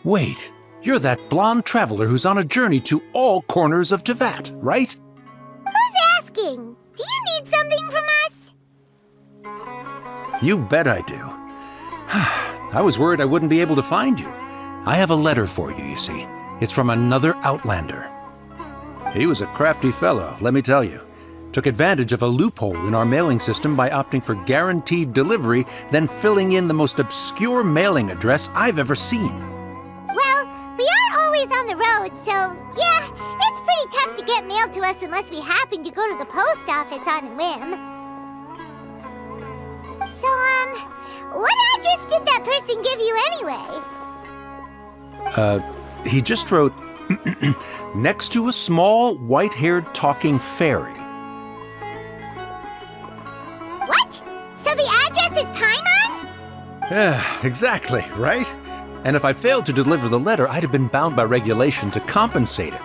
Wait, you're that blonde traveler who's on a journey to all corners of Tivat, right? Who's asking? Do you need something from us? You bet I do. I was worried I wouldn't be able to find you. I have a letter for you, you see. It's from another Outlander. He was a crafty fellow, let me tell you. Took advantage of a loophole in our mailing system by opting for guaranteed delivery, then filling in the most obscure mailing address I've ever seen. Well, we are always on the road, so yeah, it's pretty tough to get mail to us unless we happen to go to the post office on a whim. So, what address did that person give you anyway? He just wrote, next to a small, white-haired talking fairy. What? So the address is Paimon? Yeah, exactly, right? And if I failed to deliver the letter, I'd have been bound by regulation to compensate him.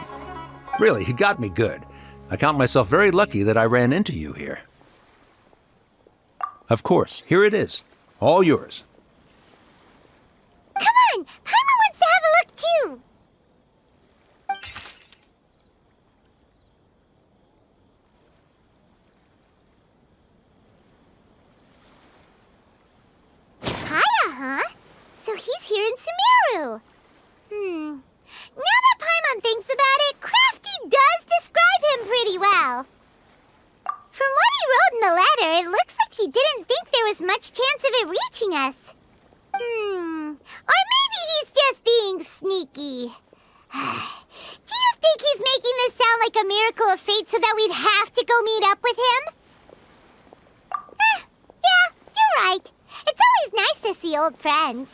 Really, he got me good. I count myself very lucky that I ran into you here. Of course, here it is. All yours. Come on! Paimon wants to have a look too! Kaya, huh? So he's here in Sumeru. Now that Paimon thinks about it, Crafty does describe him pretty well. From what he wrote in the letter, it looks like he didn't think there was much chance of it reaching us. Or maybe he's just being sneaky. Do you think he's making this sound like a miracle of fate so that we'd have to go meet up with him? Yeah, you're right. It's always nice to see old friends.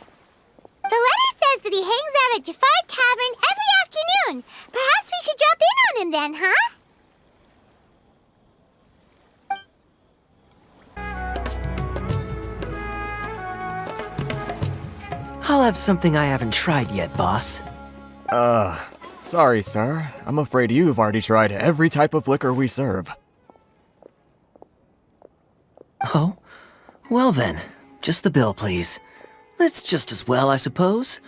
The letter says that he hangs out at Jafar Tavern every afternoon. Perhaps we should drop in on him then, huh? I'll have something I haven't tried yet, boss. Sorry, sir. I'm afraid you've already tried every type of liquor we serve. Oh? Well then, just the bill, please. That's just as well, I suppose.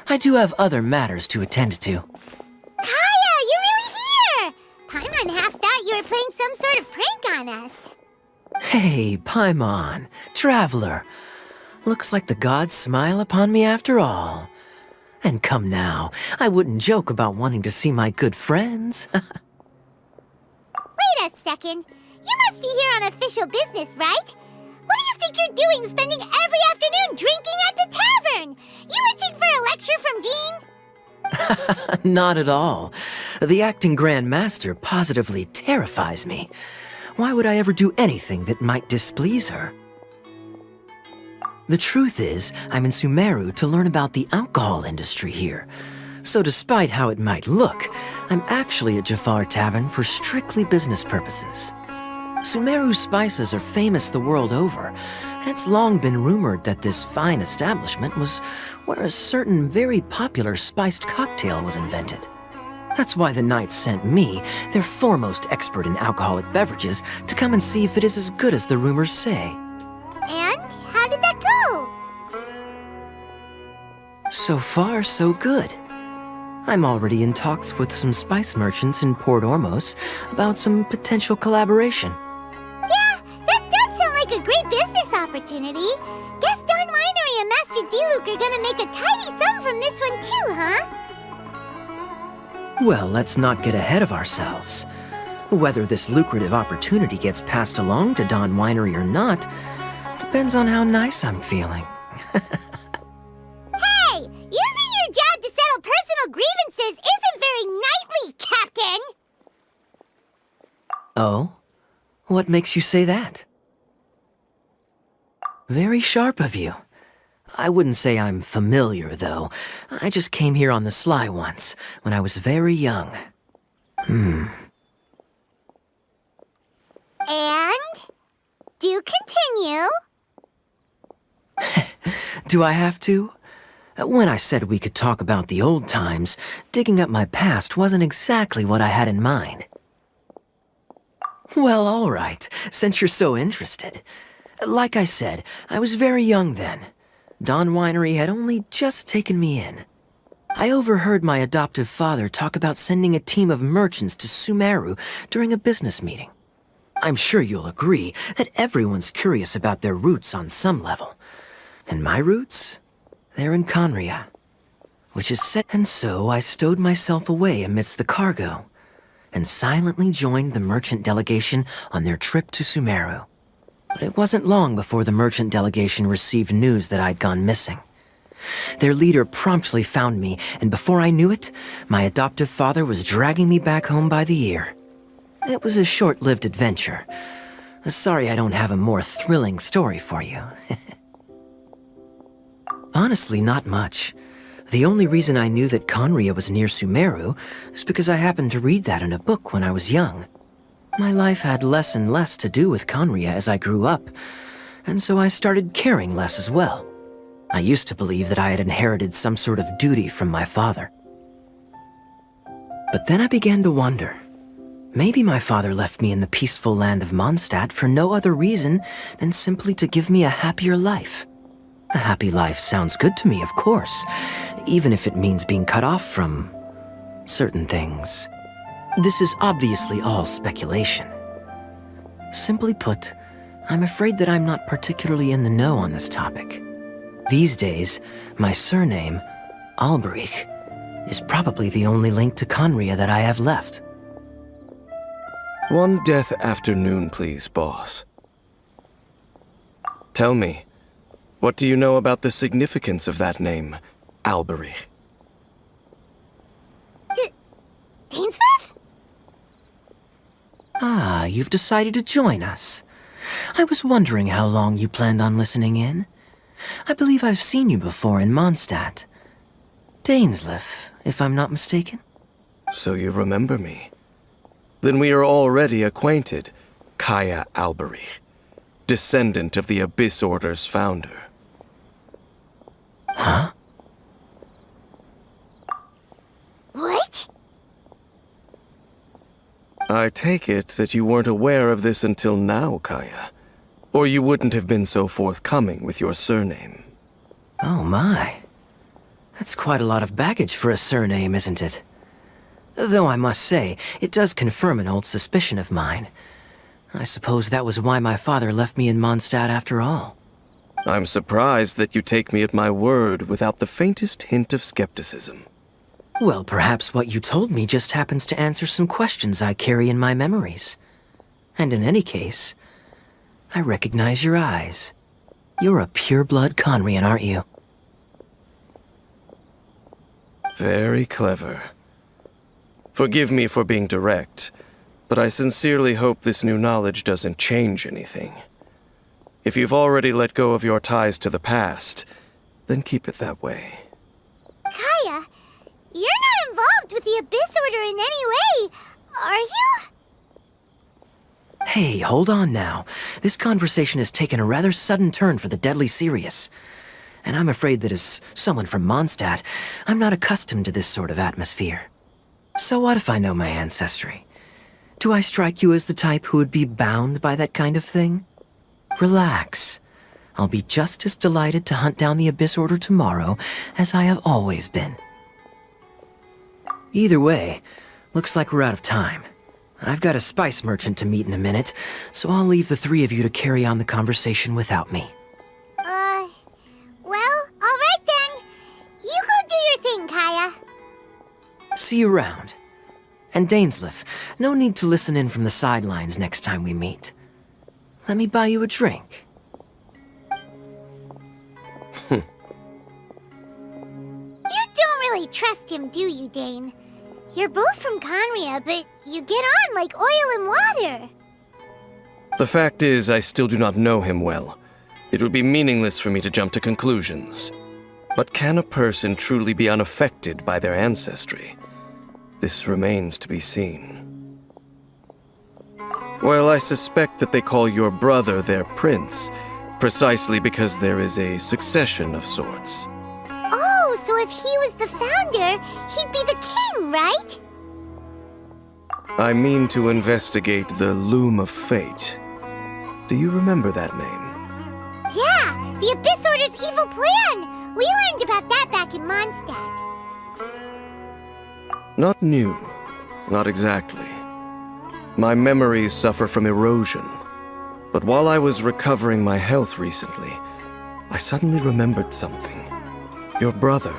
I do have other matters to attend to. Kaya, you're really here! Paimon half thought you were playing some sort of prank on us. Hey, Paimon, traveler. Looks like the gods smile upon me after all. And come now, I wouldn't joke about wanting to see my good friends. Wait a second. You must be here on official business, right? What do you think you're doing spending every afternoon drinking at the tavern? You itching for a lecture from Jean? Not at all. The acting Grand Master positively terrifies me. Why would I ever do anything that might displease her? The truth is, I'm in Sumeru to learn about the alcohol industry here. So despite how it might look, I'm actually at Jafar Tavern for strictly business purposes. Sumeru's spices are famous the world over, and it's long been rumored that this fine establishment was where a certain very popular spiced cocktail was invented. That's why the Knights sent me, their foremost expert in alcoholic beverages, to come and see if it is as good as the rumors say. And how did that go? So far, so good. I'm already in talks with some spice merchants in Port Ormos about some potential collaboration. Yeah, that does sound like a great business opportunity. Guess Don Winery and Master D-Luke are gonna make a tidy sum from this one too, huh? Well, let's not get ahead of ourselves. Whether this lucrative opportunity gets passed along to Don Winery or not depends on how nice I'm feeling. Hey! Using your job to settle personal grievances isn't very knightly, Captain! Oh? What makes you say that? Very sharp of you. I wouldn't say I'm familiar, though. I just came here on the sly once, when I was very young. And? Do continue. Do I have to? When I said we could talk about the old times, digging up my past wasn't exactly what I had in mind. Well, all right, since you're so interested. Like I said, I was very young then. Don Winery had only just taken me in. I overheard my adoptive father talk about sending a team of merchants to Sumeru during a business meeting. I'm sure you'll agree that everyone's curious about their roots on some level. And my roots? They're in Conria, which is set. And so I stowed myself away amidst the cargo and silently joined the merchant delegation on their trip to Sumeru. But it wasn't long before the merchant delegation received news that I'd gone missing. Their leader promptly found me, and before I knew it, my adoptive father was dragging me back home by the ear. It was a short-lived adventure. Sorry I don't have a more thrilling story for you. Honestly, not much. The only reason I knew that Conria was near Sumeru is because I happened to read that in a book when I was young. My life had less and less to do with Conria as I grew up, and so I started caring less as well. I used to believe that I had inherited some sort of duty from my father. But then I began to wonder. Maybe my father left me in the peaceful land of Mondstadt for no other reason than simply to give me a happier life. A happy life sounds good to me, of course, even if it means being cut off from certain things. This is obviously all speculation. Simply put, I'm afraid that I'm not particularly in the know on this topic. These days, my surname, Alberich, is probably the only link to Conria that I have left. One death afternoon, please, boss. Tell me, what do you know about the significance of that name, Alberich? Dainsleif? Ah, you've decided to join us. I was wondering how long you planned on listening in. I believe I've seen you before in Mondstadt. Dainsleif, if I'm not mistaken. So you remember me. Then we are already acquainted, Kaya Alberich, descendant of the Abyss Order's founder. Huh? What? I take it that you weren't aware of this until now, Kaya. Or you wouldn't have been so forthcoming with your surname. Oh my. That's quite a lot of baggage for a surname, isn't it? Though I must say, it does confirm an old suspicion of mine. I suppose that was why my father left me in Mondstadt after all. I'm surprised that you take me at my word without the faintest hint of skepticism. Well, perhaps what you told me just happens to answer some questions I carry in my memories. And in any case, I recognize your eyes. You're a pure-blood Conrian, aren't you? Very clever. Forgive me for being direct, but I sincerely hope this new knowledge doesn't change anything. If you've already let go of your ties to the past, then keep it that way. Kaya, you're not involved with the Abyss Order in any way, are you? Hey, hold on now. This conversation has taken a rather sudden turn for the deadly serious. And I'm afraid that as someone from Mondstadt, I'm not accustomed to this sort of atmosphere. So what if I know my ancestry? Do I strike you as the type who would be bound by that kind of thing? Relax. I'll be just as delighted to hunt down the Abyss Order tomorrow as I have always been. Either way, looks like we're out of time. I've got a spice merchant to meet in a minute, so I'll leave the three of you to carry on the conversation without me. Well, alright then. You go do your thing, Kaya. See you around. And Dainsleif, no need to listen in from the sidelines next time we meet. Let me buy you a drink. You don't really trust him, do you, Dane? You're both from Conria, but you get on like oil and water. The fact is, I still do not know him well. It would be meaningless for me to jump to conclusions. But can a person truly be unaffected by their ancestry? This remains to be seen. Well, I suspect that they call your brother their prince, precisely because there is a succession of sorts. Oh, so if he was the founder, he'd be the king, right? I mean to investigate the Loom of Fate. Do you remember that name? Yeah, the Abyss Order's evil plan! We learned about that back in Mondstadt. Not new. Not exactly. My memories suffer from erosion. But while I was recovering my health recently, I suddenly remembered something. Your brother.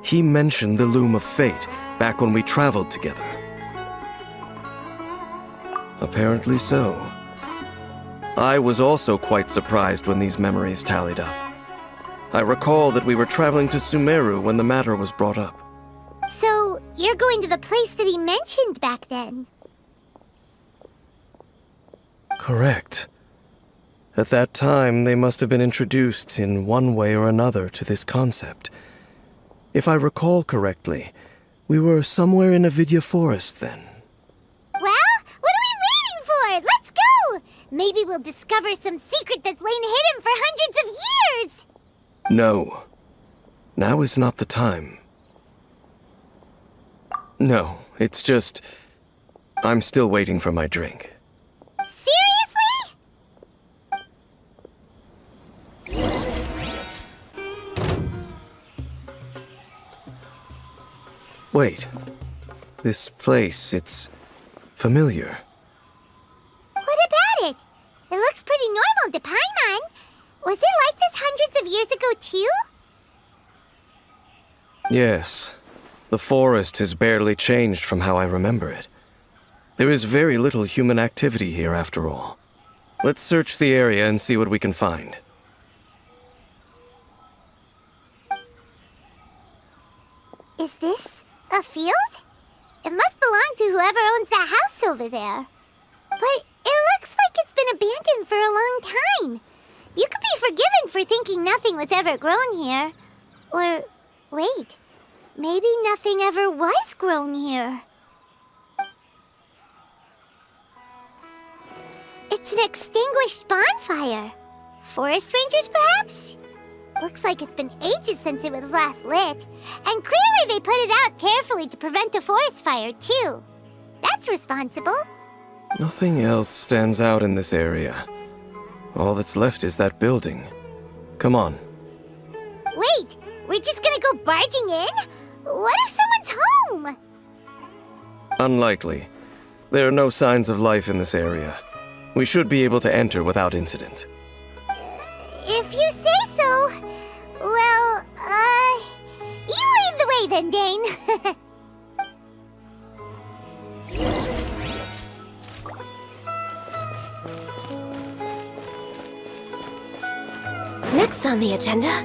He mentioned the Loom of Fate back when we traveled together. Apparently so. I was also quite surprised when these memories tallied up. I recall that we were traveling to Sumeru when the matter was brought up. So, you're going to the place that he mentioned back then? Correct. At that time, they must have been introduced in one way or another to this concept. If I recall correctly, we were somewhere in Avidya Forest then. Well, what are we waiting for? Let's go! Maybe we'll discover some secret that's lain hidden for hundreds of years! No. Now is not the time. No, it's just... I'm still waiting for my drink. Seriously? Wait. This place, it's... familiar. What about it? It looks pretty normal to Paimon. Was it like this hundreds of years ago, too? Yes. The forest has barely changed from how I remember it. There is very little human activity here, after all. Let's search the area and see what we can find. Is this a field? It must belong to whoever owns that house over there. But it looks like it's been abandoned for a long time. You could be forgiven for thinking nothing was ever grown here. Or, wait, maybe nothing ever was grown here. It's an extinguished bonfire. Forest rangers, perhaps? Looks like it's been ages since it was last lit. And clearly they put it out carefully to prevent a forest fire, too. That's responsible. Nothing else stands out in this area. All that's left is that building. Come on. Wait, we're just gonna go barging in? What if someone's home? Unlikely. There are no signs of life in this area. We should be able to enter without incident. If you say so. Well, you lead the way then, Dane. Next on the agenda...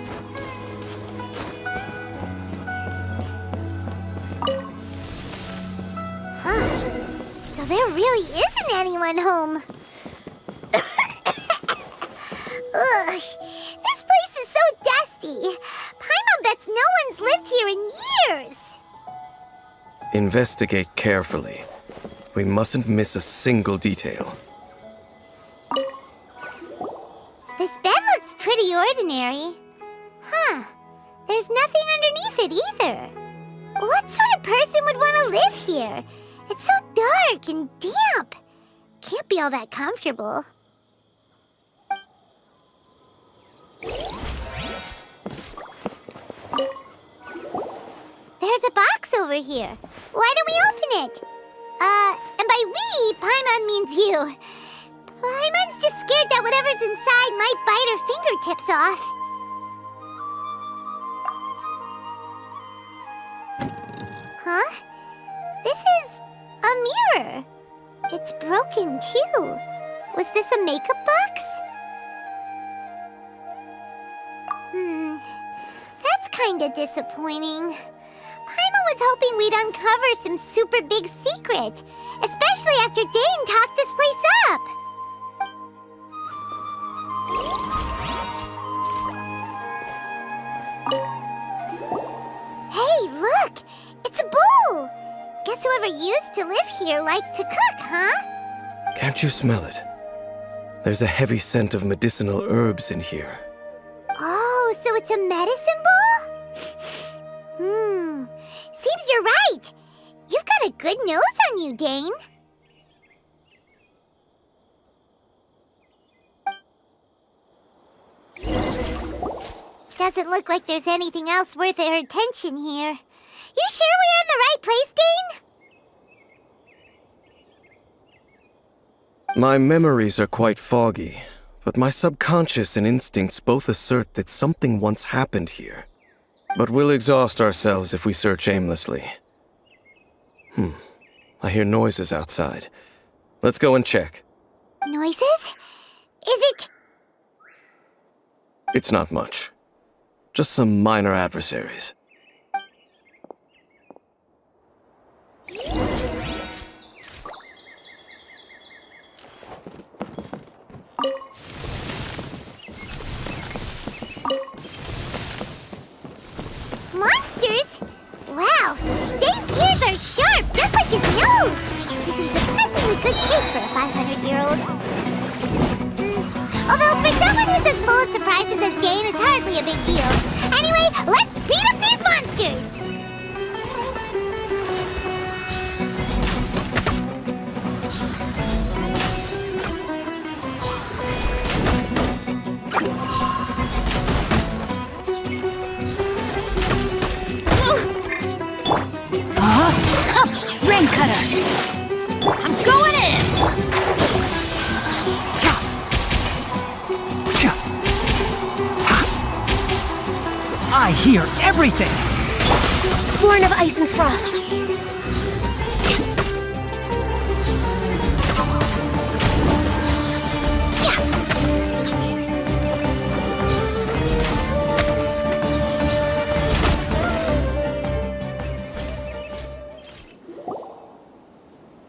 So there really isn't anyone home. Ugh, this place is so dusty. Paimon bets no one's lived here in years. Investigate carefully. We mustn't miss a single detail. This bed looks pretty ordinary. Huh. There's nothing underneath it either. What sort of person would want to live here? It's so dark and damp. Can't be all that comfortable. There's a box over here. Why don't we open it? And by we, Paimon means you. Paimon's just scared that whatever's inside might bite her fingertips off. Huh? This is a mirror. It's broken, too. Was this a makeup box? That's kinda disappointing. Paimon was hoping we'd uncover some super big secret, especially after Dane talked this place up. Hey, look! It's a bowl! Guess whoever used to live here liked to cook, huh? Can't you smell it? There's a heavy scent of medicinal herbs in here. Oh, so it's a medicine bowl? Seems you're right. You've got a good nose on you, Dane. Doesn't look like there's anything else worth our attention here. You sure we're in the right place, Dane? My memories are quite foggy, but my subconscious and instincts both assert that something once happened here. But we'll exhaust ourselves if we search aimlessly. I hear noises outside. Let's go and check. Noises? Is it... It's not much. Just some minor adversaries. Monsters? Wow, Dane's ears are sharp, just like his nose. He's in surprisingly good shape for a 500-year-old. Although for someone who's as full of surprises as Dane, it's hardly a big deal. Anyway, let's beat up these monsters! Rain cutter! I'm going in! I hear everything! Born of ice and frost.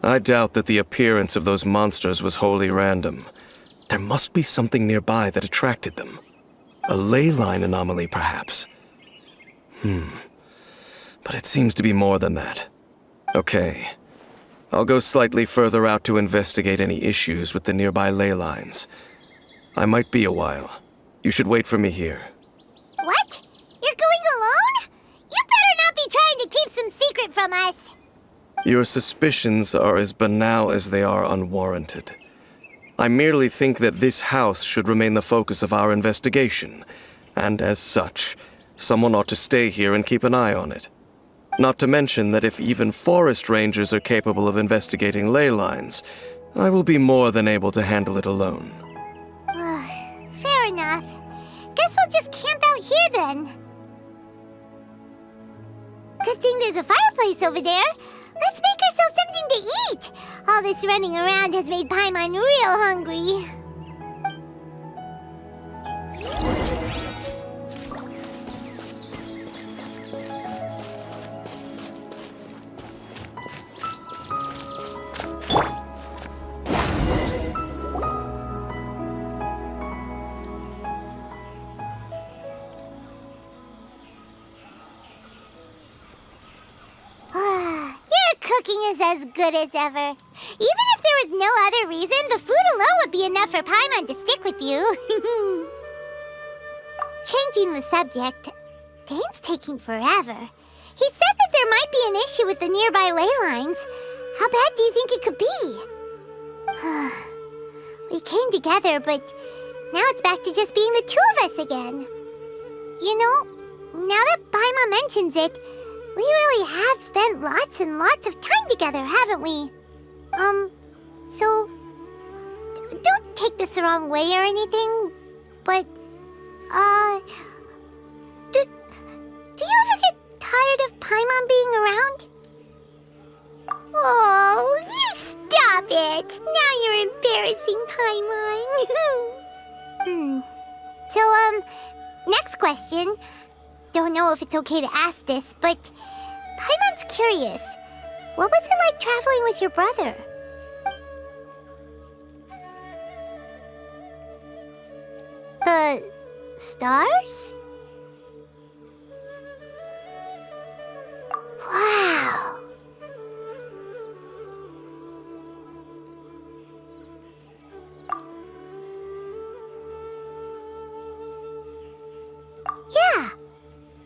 I doubt that the appearance of those monsters was wholly random. There must be something nearby that attracted them. A ley line anomaly, perhaps. But it seems to be more than that. Okay. I'll go slightly further out to investigate any issues with the nearby ley lines. I might be a while. You should wait for me here. What? You're going alone? You better not be trying to keep some secret from us. Your suspicions are as banal as they are unwarranted. I merely think that this house should remain the focus of our investigation, and as such, someone ought to stay here and keep an eye on it. Not to mention that if even forest rangers are capable of investigating ley lines, I will be more than able to handle it alone. Fair enough. Guess we'll just camp out here then. Good thing there's a fireplace over there. Let's make ourselves something to eat! All this running around has made Paimon real hungry. Cooking is as good as ever. Even if there was no other reason, the food alone would be enough for Paimon to stick with you. Changing the subject, Dane's taking forever. He said that there might be an issue with the nearby ley lines. How bad do you think it could be? We came together, but now it's back to just being the two of us again. You know, now that Paimon mentions it, we really have spent lots and lots of time together, haven't we? So... don't take this the wrong way or anything, but... Do you ever get tired of Paimon being around? Oh, you stop it! Now you're embarrassing Paimon. So, next question. Don't know if it's okay to ask this, but Paimon's curious. What was it like traveling with your brother? The stars? Wow. Yeah.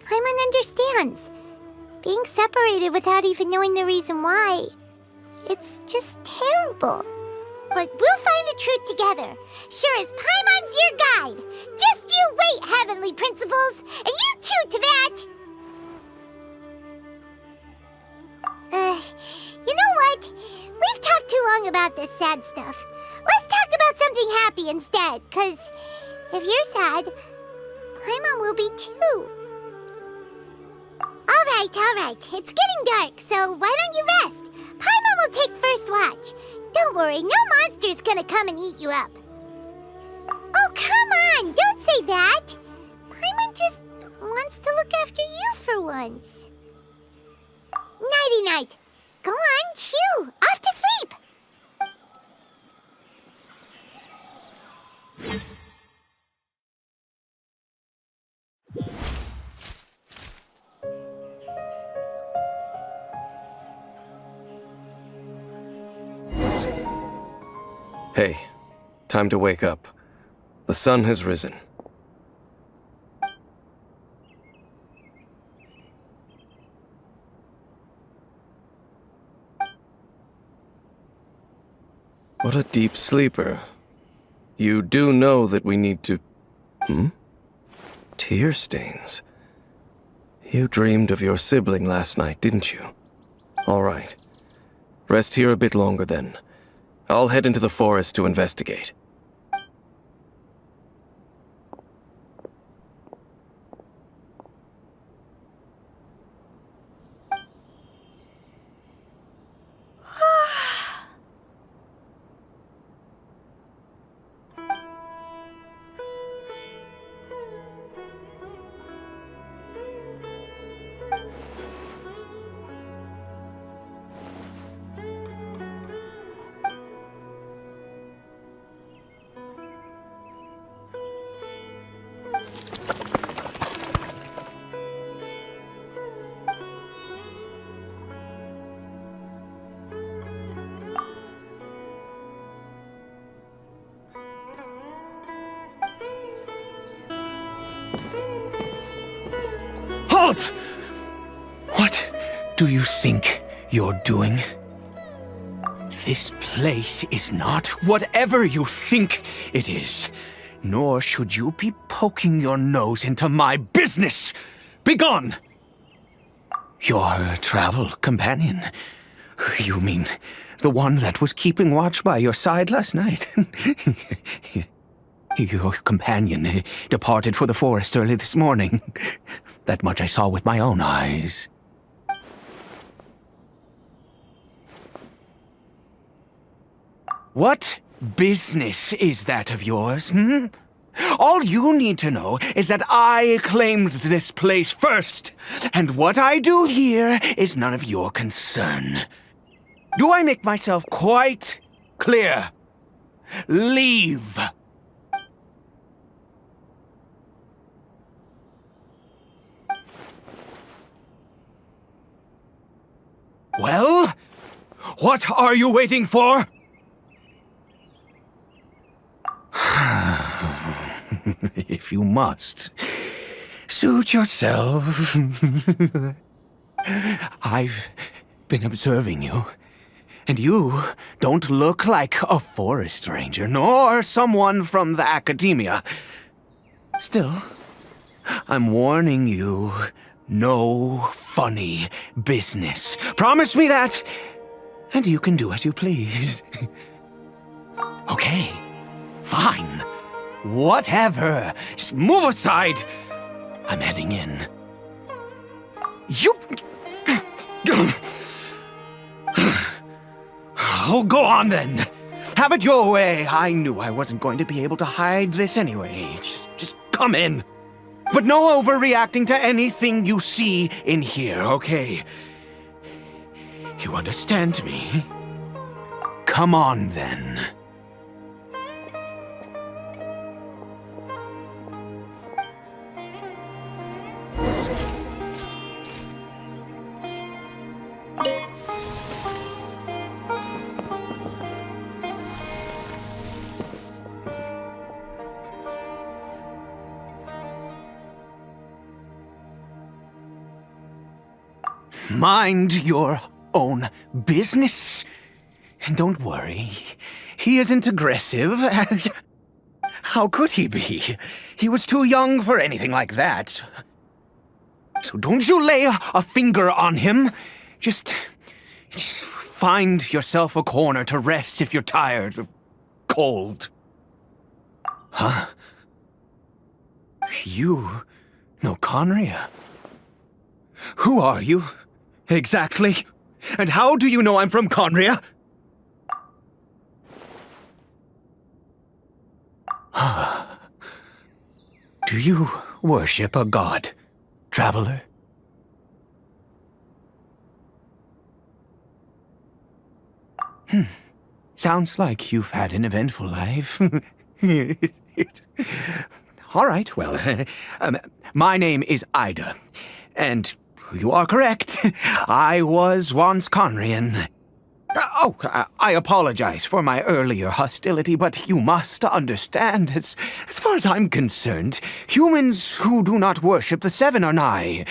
Paimon understands. Being separated without even knowing the reason why, it's just terrible. But we'll find the truth together. Sure as Paimon's your guide. Just you wait, Heavenly Principles. And you too, Tivat. You know what? We've talked too long about this sad stuff. Let's talk about something happy instead, because if you're sad, Paimon will be too. Alright. It's getting dark, so why don't you rest? Paimon will take first watch. Don't worry, no monster's gonna come and eat you up. Oh, come on! Don't say that! Paimon just wants to look after you for once. Nighty-night. Go on, shoo! Off to sleep! Hey, time to wake up. The sun has risen. What a deep sleeper. You do know that we need to... Tear stains. You dreamed of your sibling last night, didn't you? All right. Rest here a bit longer then. I'll head into the forest to investigate. Halt! What do you think you're doing? This place is not whatever you think it is. Nor should you be poking your nose into my business. Begone! Your travel companion. You mean the one that was keeping watch by your side last night? Your companion departed for the forest early this morning. That much I saw with my own eyes. What business is that of yours, All you need to know is that I claimed this place first, and what I do here is none of your concern. Do I make myself quite clear? Leave! Well, what are you waiting for? If you must, suit yourself. I've been observing you, and you don't look like a forest ranger, nor someone from the academia. Still, I'm warning you, no funny business. Promise me that, and you can do as you please. Okay, fine. Whatever. Just move aside. I'm heading in. You... Oh, go on then. Have it your way. I knew I wasn't going to be able to hide this anyway. Just come in. But no overreacting to anything you see in here, okay? You understand me? Come on then. Mind your own business. Don't worry. He isn't aggressive. How could he be? He was too young for anything like that. So don't you lay a finger on him. Just Find yourself a corner to rest if you're tired or cold. Huh? You know Conria? Who are you, exactly? And how do you know I'm from Conria? Do you worship a god, traveler? Sounds like you've had an eventful life. All right, well, my name is Ida, and you are correct. I was once Conrian. I apologize for my earlier hostility, but you must understand, as far as I'm concerned, humans who do not worship the Seven are nigh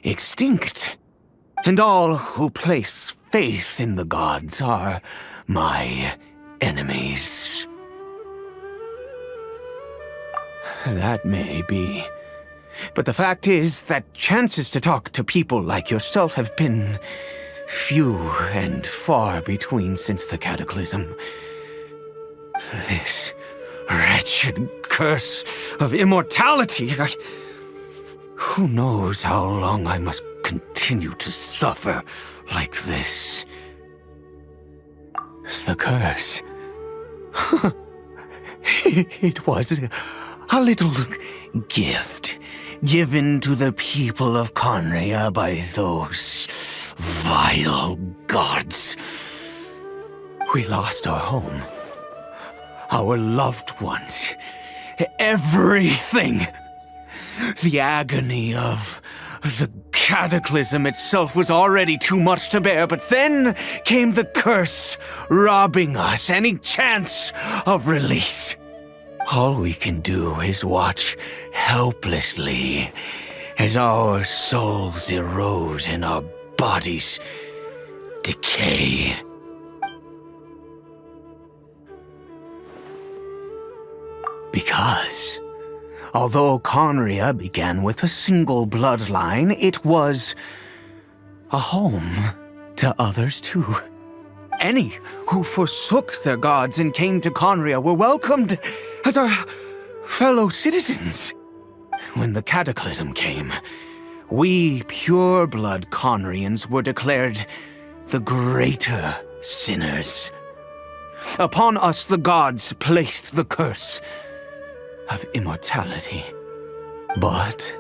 extinct. And all who place faith in the gods are my enemies. That may be. But the fact is that chances to talk to people like yourself have been few and far between since the cataclysm. This wretched curse of immortality. Who knows how long I must continue to suffer like this? The curse. It was a little gift given to the people of Conria by those vile gods. We lost our home, our loved ones, everything. The agony of the cataclysm itself was already too much to bear, but then came the curse, robbing us any chance of release. All we can do is watch helplessly as our souls erode and our bodies decay. Because although Conria began with a single bloodline, it was a home to others too. Any who forsook their gods and came to Conria were welcomed as our fellow citizens. When the cataclysm came, we pure-blood Conrians were declared the greater sinners. Upon us the gods placed the curse of immortality. But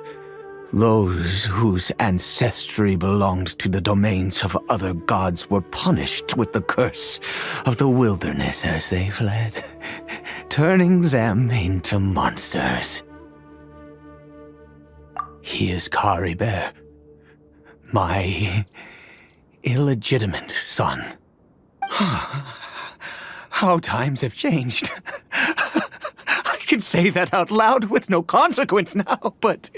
those whose ancestry belonged to the domains of other gods were punished with the curse of the wilderness as they fled, turning them into monsters. He is Karibert, my illegitimate son. How times have changed. I can say that out loud with no consequence now, but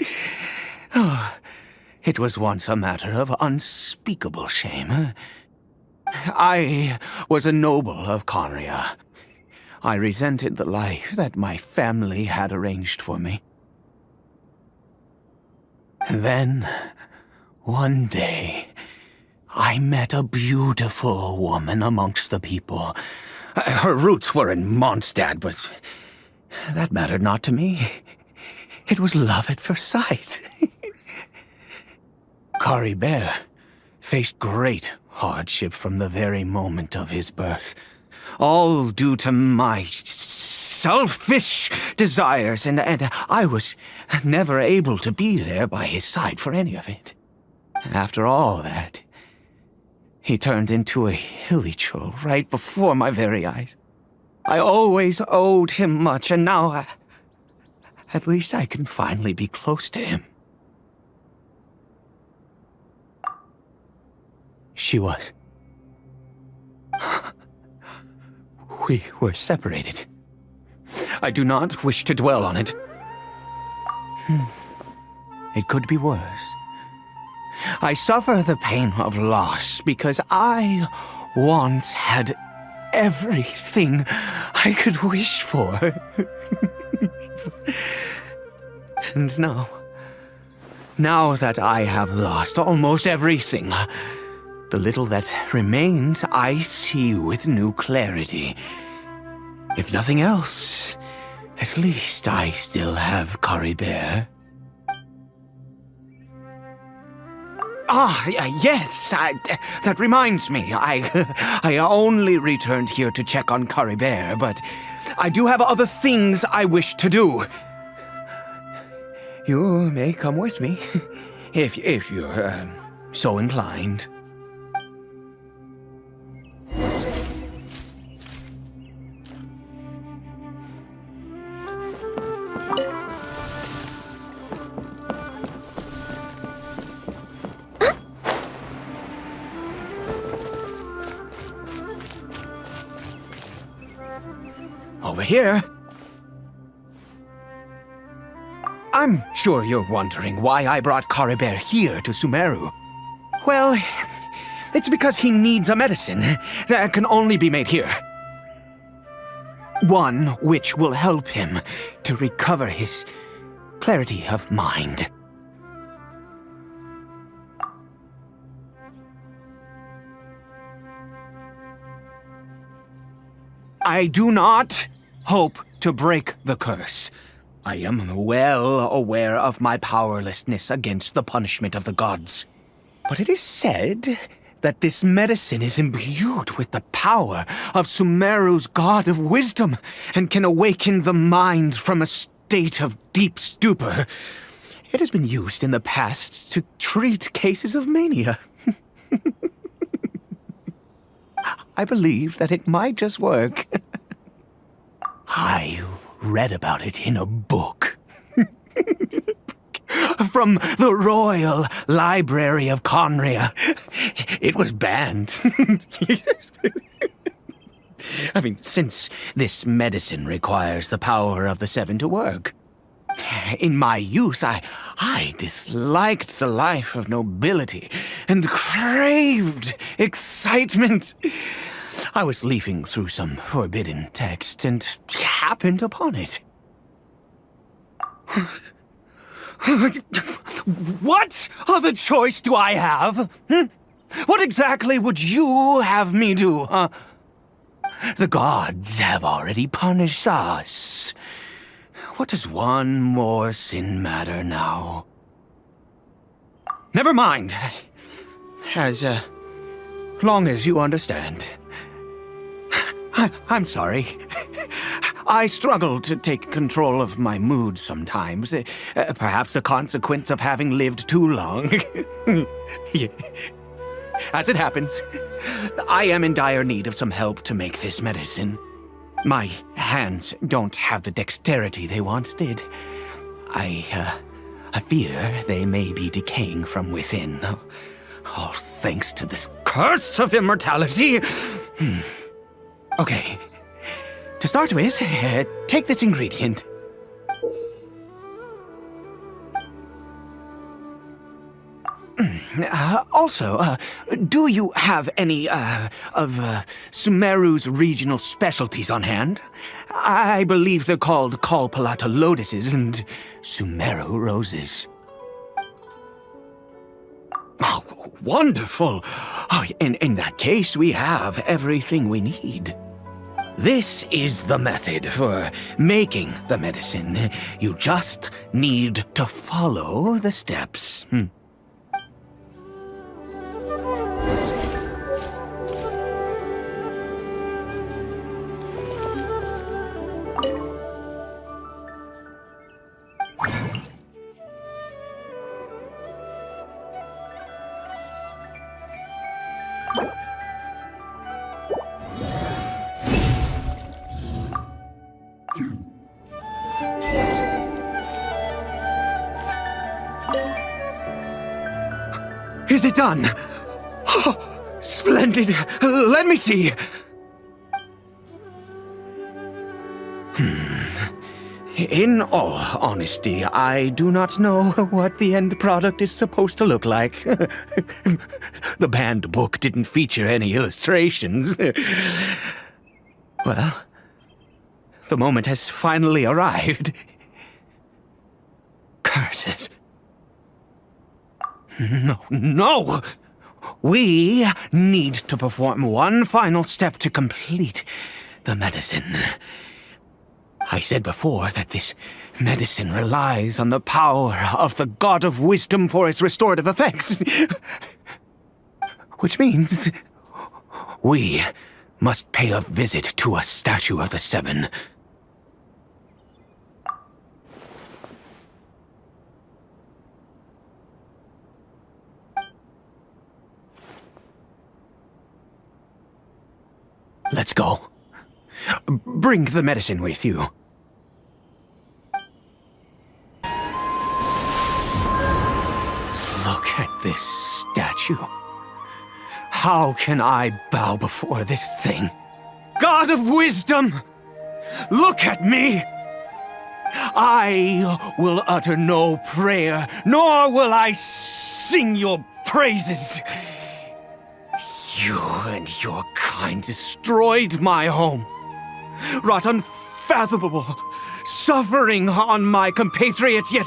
it was once a matter of unspeakable shame. I was a noble of Conria. I resented the life that my family had arranged for me. Then, one day, I met a beautiful woman amongst the people. Her roots were in Mondstadt, but that mattered not to me. It was love at first sight. Karibert faced great hardship from the very moment of his birth, all due to my selfish desires, and I was never able to be there by his side for any of it. After all that, he turned into a hilly troll right before my very eyes. I always owed him much, and now at least I can finally be close to him. She was. We were separated. I do not wish to dwell on it. It could be worse. I suffer the pain of loss because I once had everything I could wish for. And now that I have lost almost everything, The little that remains, I see with new clarity. If nothing else, at least I still have Caribert. Yes, that reminds me. I only returned here to check on Caribert, but I do have other things I wish to do. You may come with me, if you're so inclined. Over here. I'm sure you're wondering why I brought Caribert here to Sumeru. Well, it's because he needs a medicine that can only be made here. One which will help him to recover his clarity of mind. I do not hope to break the curse. I am well aware of my powerlessness against the punishment of the gods. But it is said that this medicine is imbued with the power of Sumeru's god of wisdom and can awaken the mind from a state of deep stupor. It has been used in the past to treat cases of mania. I believe that it might just work. I read about it in a book. From the Royal Library of Conria. It was banned. I mean, since this medicine requires the power of the Seven to work. In my youth, I disliked the life of nobility and craved excitement. I was leafing through some forbidden text and happened upon it. What other choice do I have? What exactly would you have me do, huh? The gods have already punished us. What does one more sin matter now? Never mind. As long as you understand. I'm sorry. I struggle to take control of my mood sometimes. Perhaps a consequence of having lived too long. As it happens, I am in dire need of some help to make this medicine. My hands don't have the dexterity they once did. I fear they may be decaying from within. All thanks to this curse of immortality. Okay. To start with, take this ingredient. Also, do you have any, of Sumeru's regional specialties on hand? I believe they're called Kalpalata lotuses and Sumeru roses. Oh, wonderful! Oh, in that case, we have everything we need. This is the method for making the medicine. You just need to follow the steps. Is it done? Oh, splendid. Let me see. In all honesty, I do not know what the end product is supposed to look like. The banned book didn't feature any illustrations. Well, the moment has finally arrived. Curses. No. We need to perform one final step to complete the medicine. I said before that this medicine relies on the power of the God of Wisdom for its restorative effects. Which means we must pay a visit to a statue of the Seven. Let's go. Bring the medicine with you. Look at this statue. How can I bow before this thing? God of Wisdom! Look at me! I will utter no prayer, nor will I sing your praises. You and your kind destroyed my home, wrought unfathomable suffering on my compatriots, yet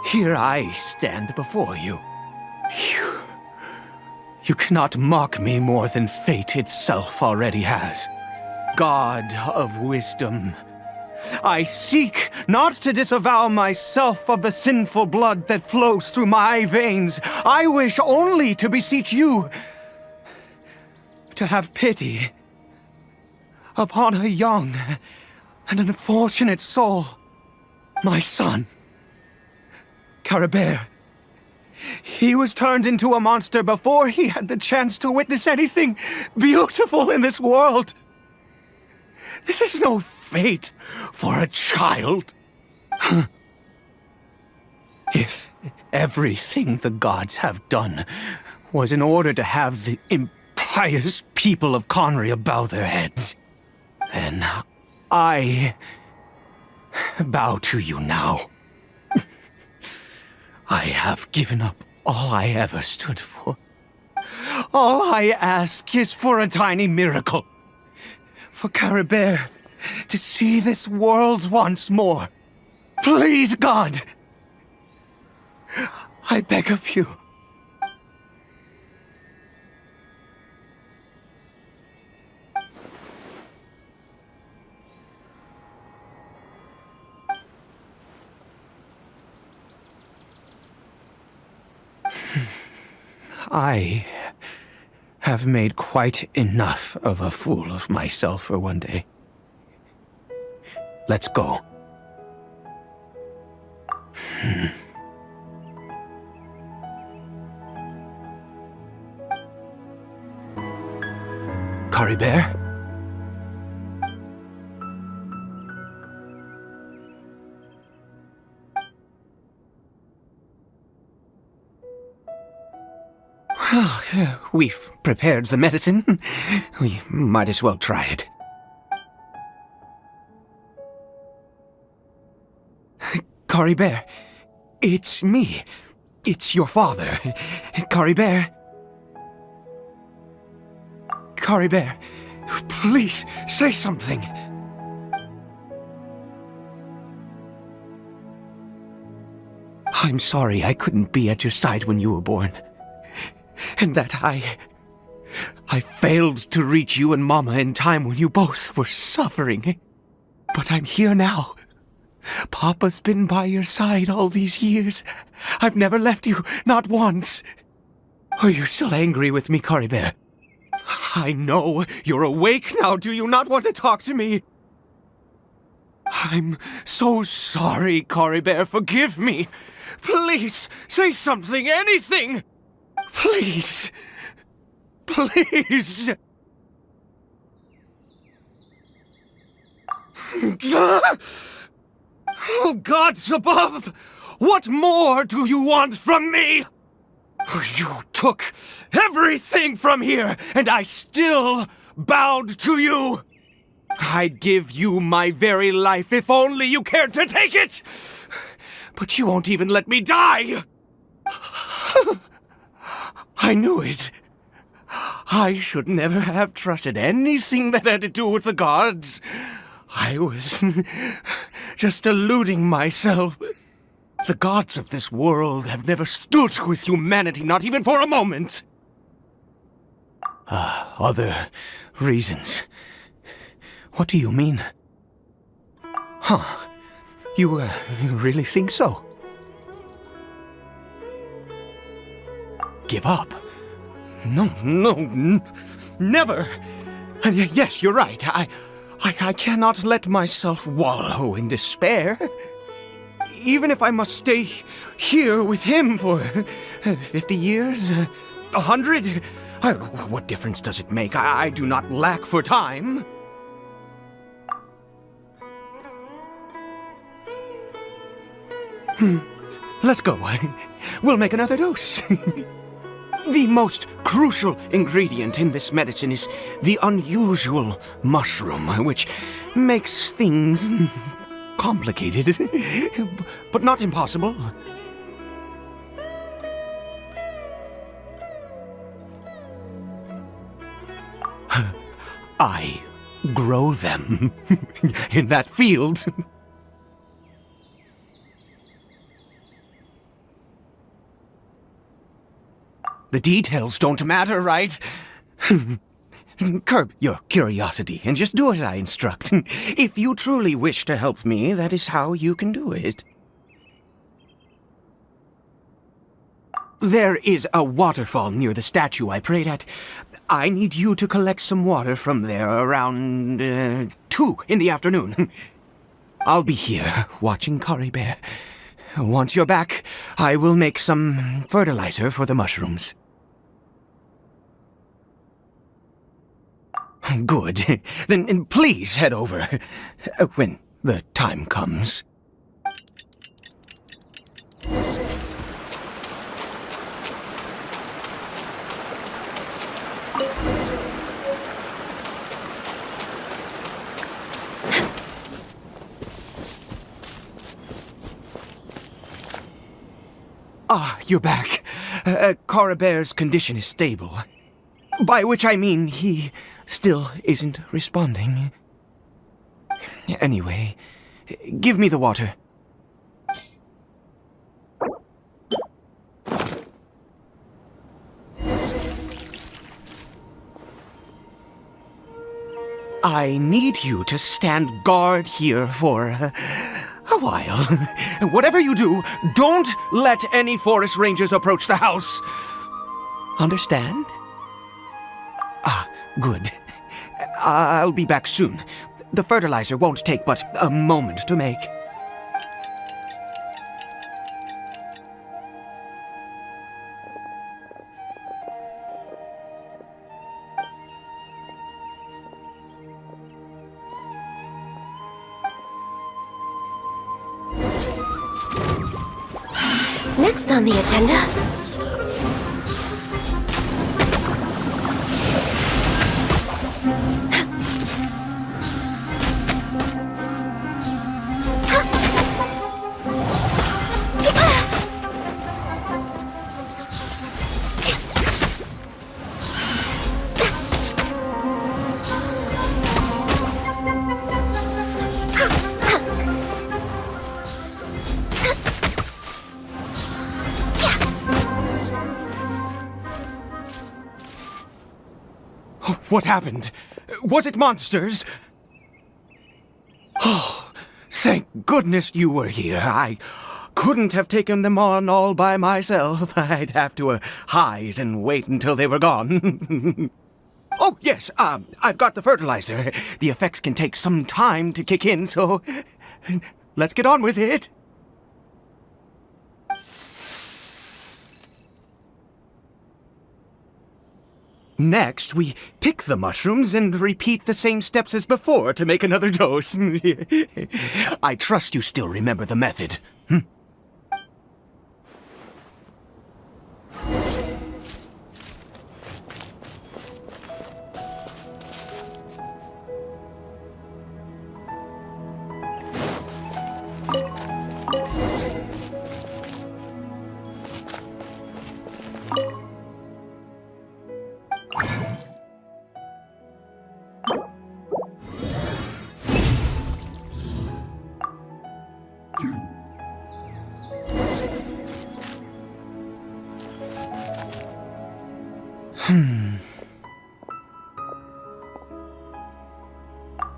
here I stand before you. You cannot mock me more than fate itself already has. God of Wisdom, I seek not to disavow myself of the sinful blood that flows through my veins. I wish only to beseech you to have pity upon a young and unfortunate soul, my son, Caribert. He was turned into a monster before he had the chance to witness anything beautiful in this world. This is no fate for a child. If everything the gods have done was in order to have the impious people of Conria bow their heads, then I bow to you now. I have given up all I ever stood for. All I ask is for a tiny miracle. For Caribert to see this world once more. Please, God! I beg of you. I have made quite enough of a fool of myself for one day. Let's go. Caribert? Well, we've prepared the medicine. We might as well try it. Caribert, it's me. It's your father. Caribert. Caribert, please say something. I'm sorry I couldn't be at your side when you were born. And that I failed to reach you and Mama in time when you both were suffering. But I'm here now. Papa's been by your side all these years. I've never left you, not once. Are you still angry with me, Caribert? I know you're awake now. Do you not want to talk to me? I'm so sorry, Caribert. Forgive me. Please, say something, anything. Please. Please. Oh, gods above! What more do you want from me? You took everything from here, and I still bowed to you. I'd give you my very life if only you cared to take it. But you won't even let me die. I knew it. I should never have trusted anything that had to do with the gods. I was just deluding myself. The gods of this world have never stood with humanity, not even for a moment. Other reasons. What do you mean? Huh. You really think so? Give up? No, never. And yes, you're right. I cannot let myself wallow in despair. Even if I must stay here with him for 50 years, 100, what difference does it make? I do not lack for time. Let's go. We'll make another dose. The most crucial ingredient in this medicine is the unusual mushroom, which makes things complicated, but not impossible. I grow them in that field. The details don't matter, right? Curb your curiosity and just do as I instruct. If you truly wish to help me, that is how you can do it. There is a waterfall near the statue I prayed at. I need you to collect some water from there around 2 in the afternoon. I'll be here watching Karibert. Once you're back, I will make some fertilizer for the mushrooms. Good. Then please head over when the time comes. You're back. Caribert's condition is stable. By which I mean he still isn't responding. Anyway, give me the water. I need you to stand guard here for a while. Whatever you do, don't let any forest rangers approach the house. Understand? Good. I'll be back soon. The fertilizer won't take but a moment to make. Next on the agenda... What happened? Was it monsters? Oh, thank goodness you were here. I couldn't have taken them on all by myself. I'd have to hide and wait until they were gone. Oh, yes, I've got the fertilizer. The effects can take some time to kick in, so let's get on with it. Next, we pick the mushrooms and repeat the same steps as before to make another dose. I trust you still remember the method.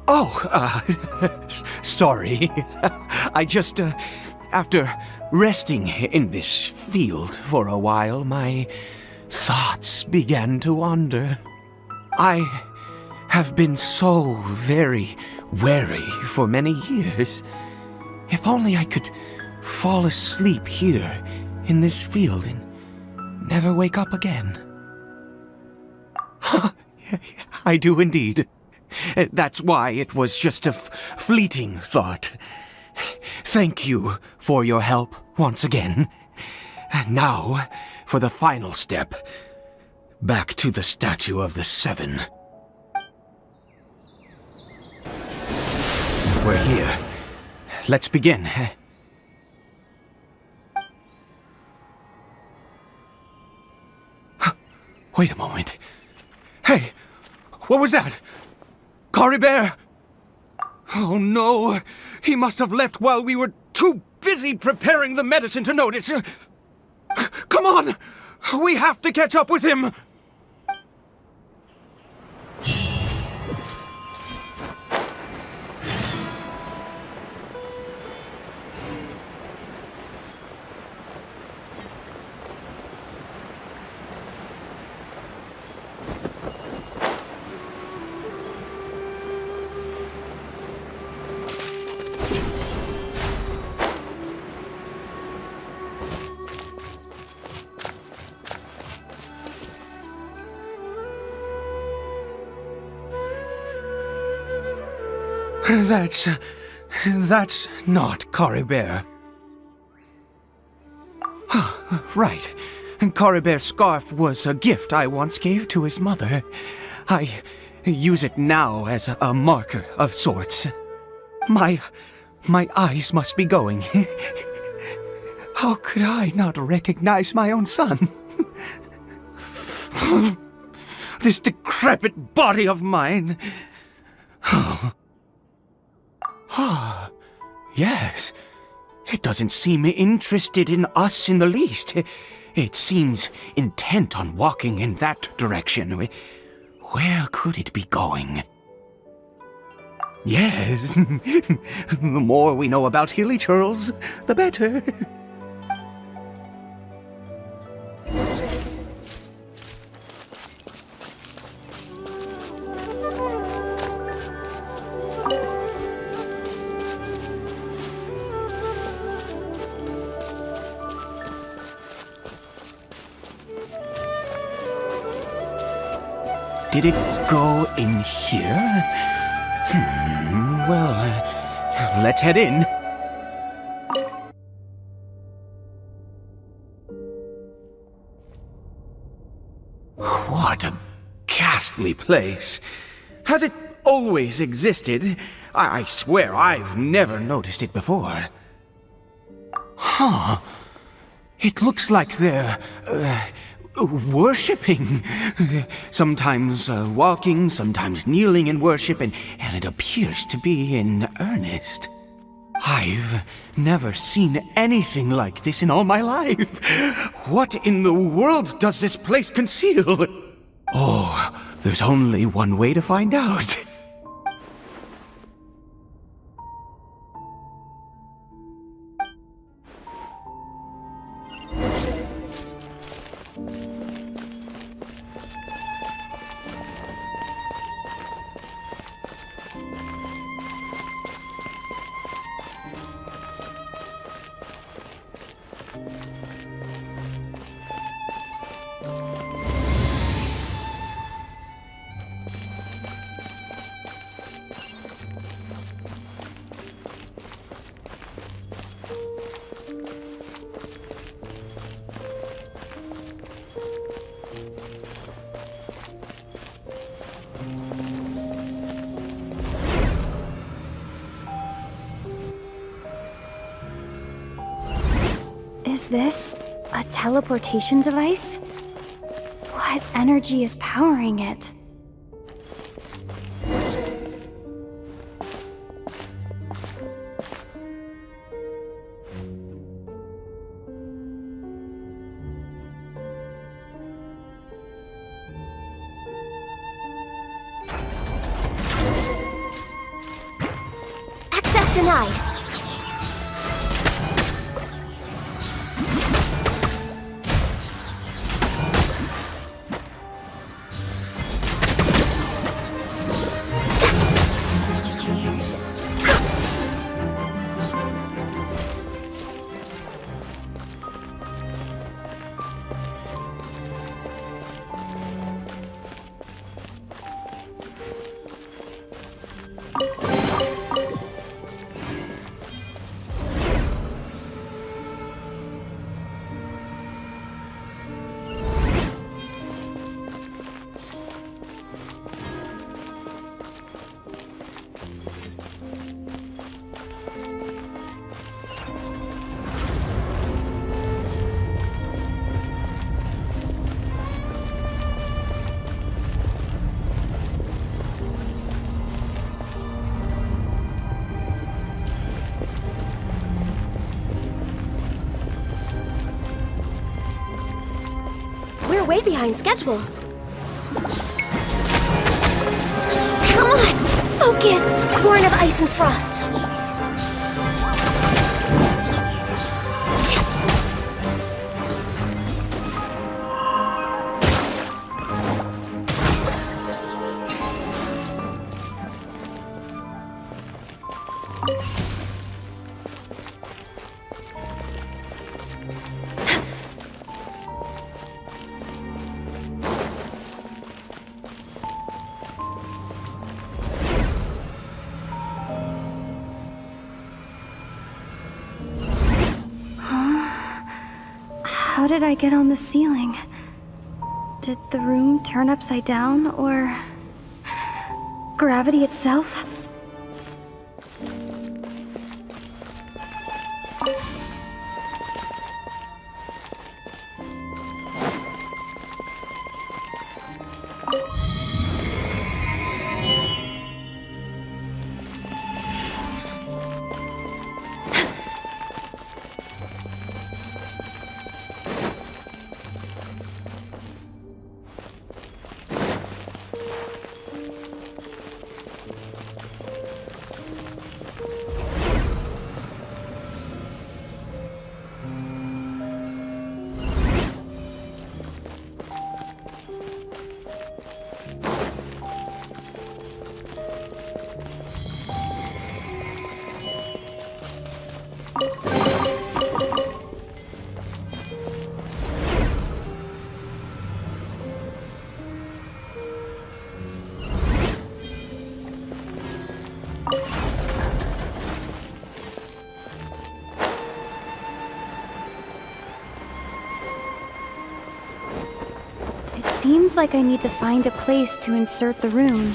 Oh, sorry. I just, after resting in this field for a while, my thoughts began to wander. I have been so very wary for many years. If only I could fall asleep here in this field and never wake up again. I do indeed. That's why it was just a fleeting thought. Thank you for your help once again. And now, for the final step. Back to the Statue of the Seven. We're here. Let's begin. Wait a moment. Hey, what was that? Caribert! Oh no, he must have left while we were too busy preparing the medicine to notice. Come on, we have to catch up with him. That's not Caribert. Right. Caribert's scarf was a gift I once gave to his mother. I use it now as a marker of sorts. My eyes must be going. How could I not recognize my own son? This decrepit body of mine. Yes. It doesn't seem interested in us in the least. It seems intent on walking in that direction. Where could it be going? Yes. The more we know about Hilly Churls, the better. Did it go in here? Well, let's head in. What a ghastly place. Has it always existed? I swear I've never noticed it before. Huh. It looks like they're, worshipping. Sometimes walking, sometimes kneeling in worship, and it appears to be in earnest. I've never seen anything like this in all my life. What in the world does this place conceal? Oh, there's only one way to find out. Is this a teleportation device? What energy is powering it? denied. We're way behind schedule. Come on! Focus! Born of ice and frost. How did I get on the ceiling? Did the room turn upside down, or gravity itself? Seems like I need to find a place to insert the rune.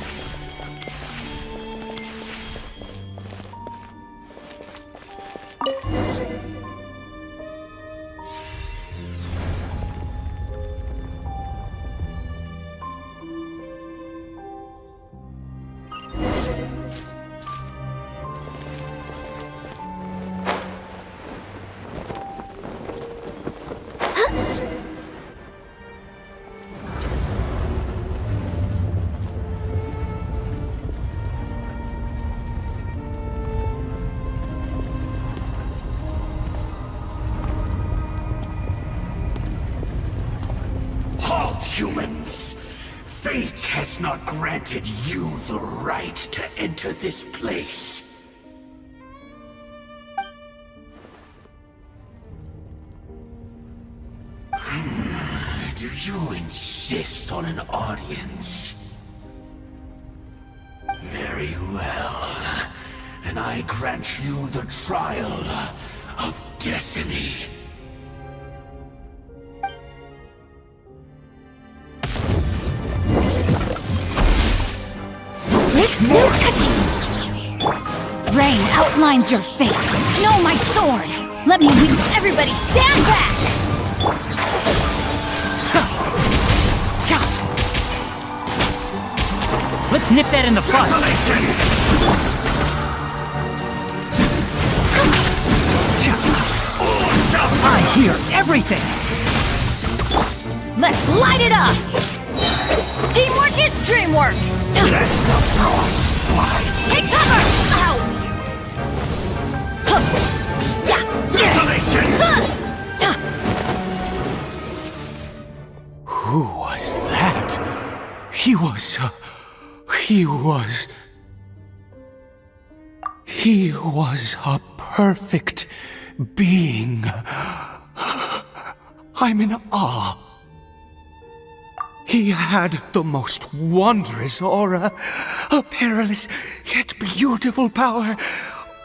Humans, fate has not granted you the right to enter this place. Do you insist on an audience? Very well. Then I grant you the trial of destiny. No touching! Rain outlines your fate. No, my sword! Let me lead everybody stand back! Let's nip that in the bud. I hear everything! Let's light it up! Teamwork is dreamwork! Let the frost fly! Take cover! Ow! He was a perfect being. I'm in awe. He had the most wondrous aura, a perilous yet beautiful power.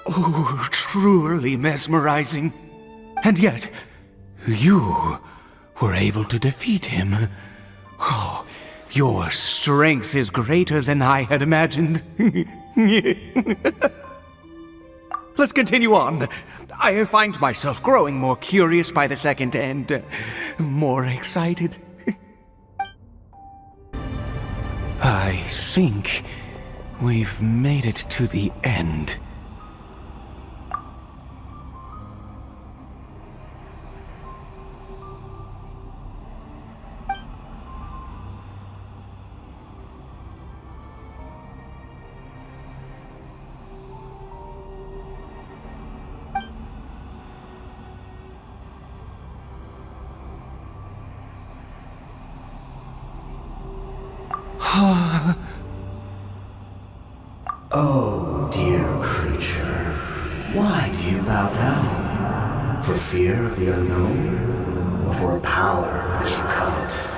Oh, truly mesmerizing. And yet, you were able to defeat him. Oh, your strength is greater than I had imagined. Let's continue on. I find myself growing more curious by the second and more excited. I think we've made it to the end. Oh, dear creature, why do you bow down? For fear of the unknown, or for a power that you covet?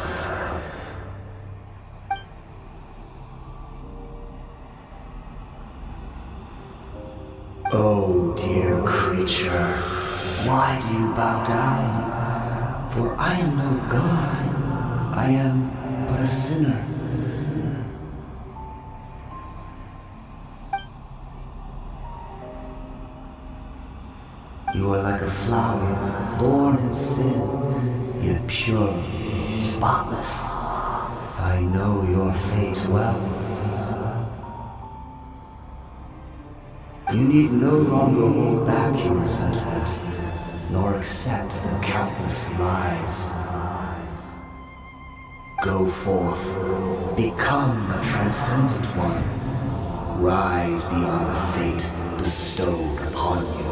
Oh, dear creature, why do you bow down? For I am no god, I am but a sinner. You are like a flower, born in sin, yet pure, spotless. I know your fate well. You need no longer hold back your resentment, nor accept the countless lies. Go forth, become a transcendent one. Rise beyond the fate bestowed upon you.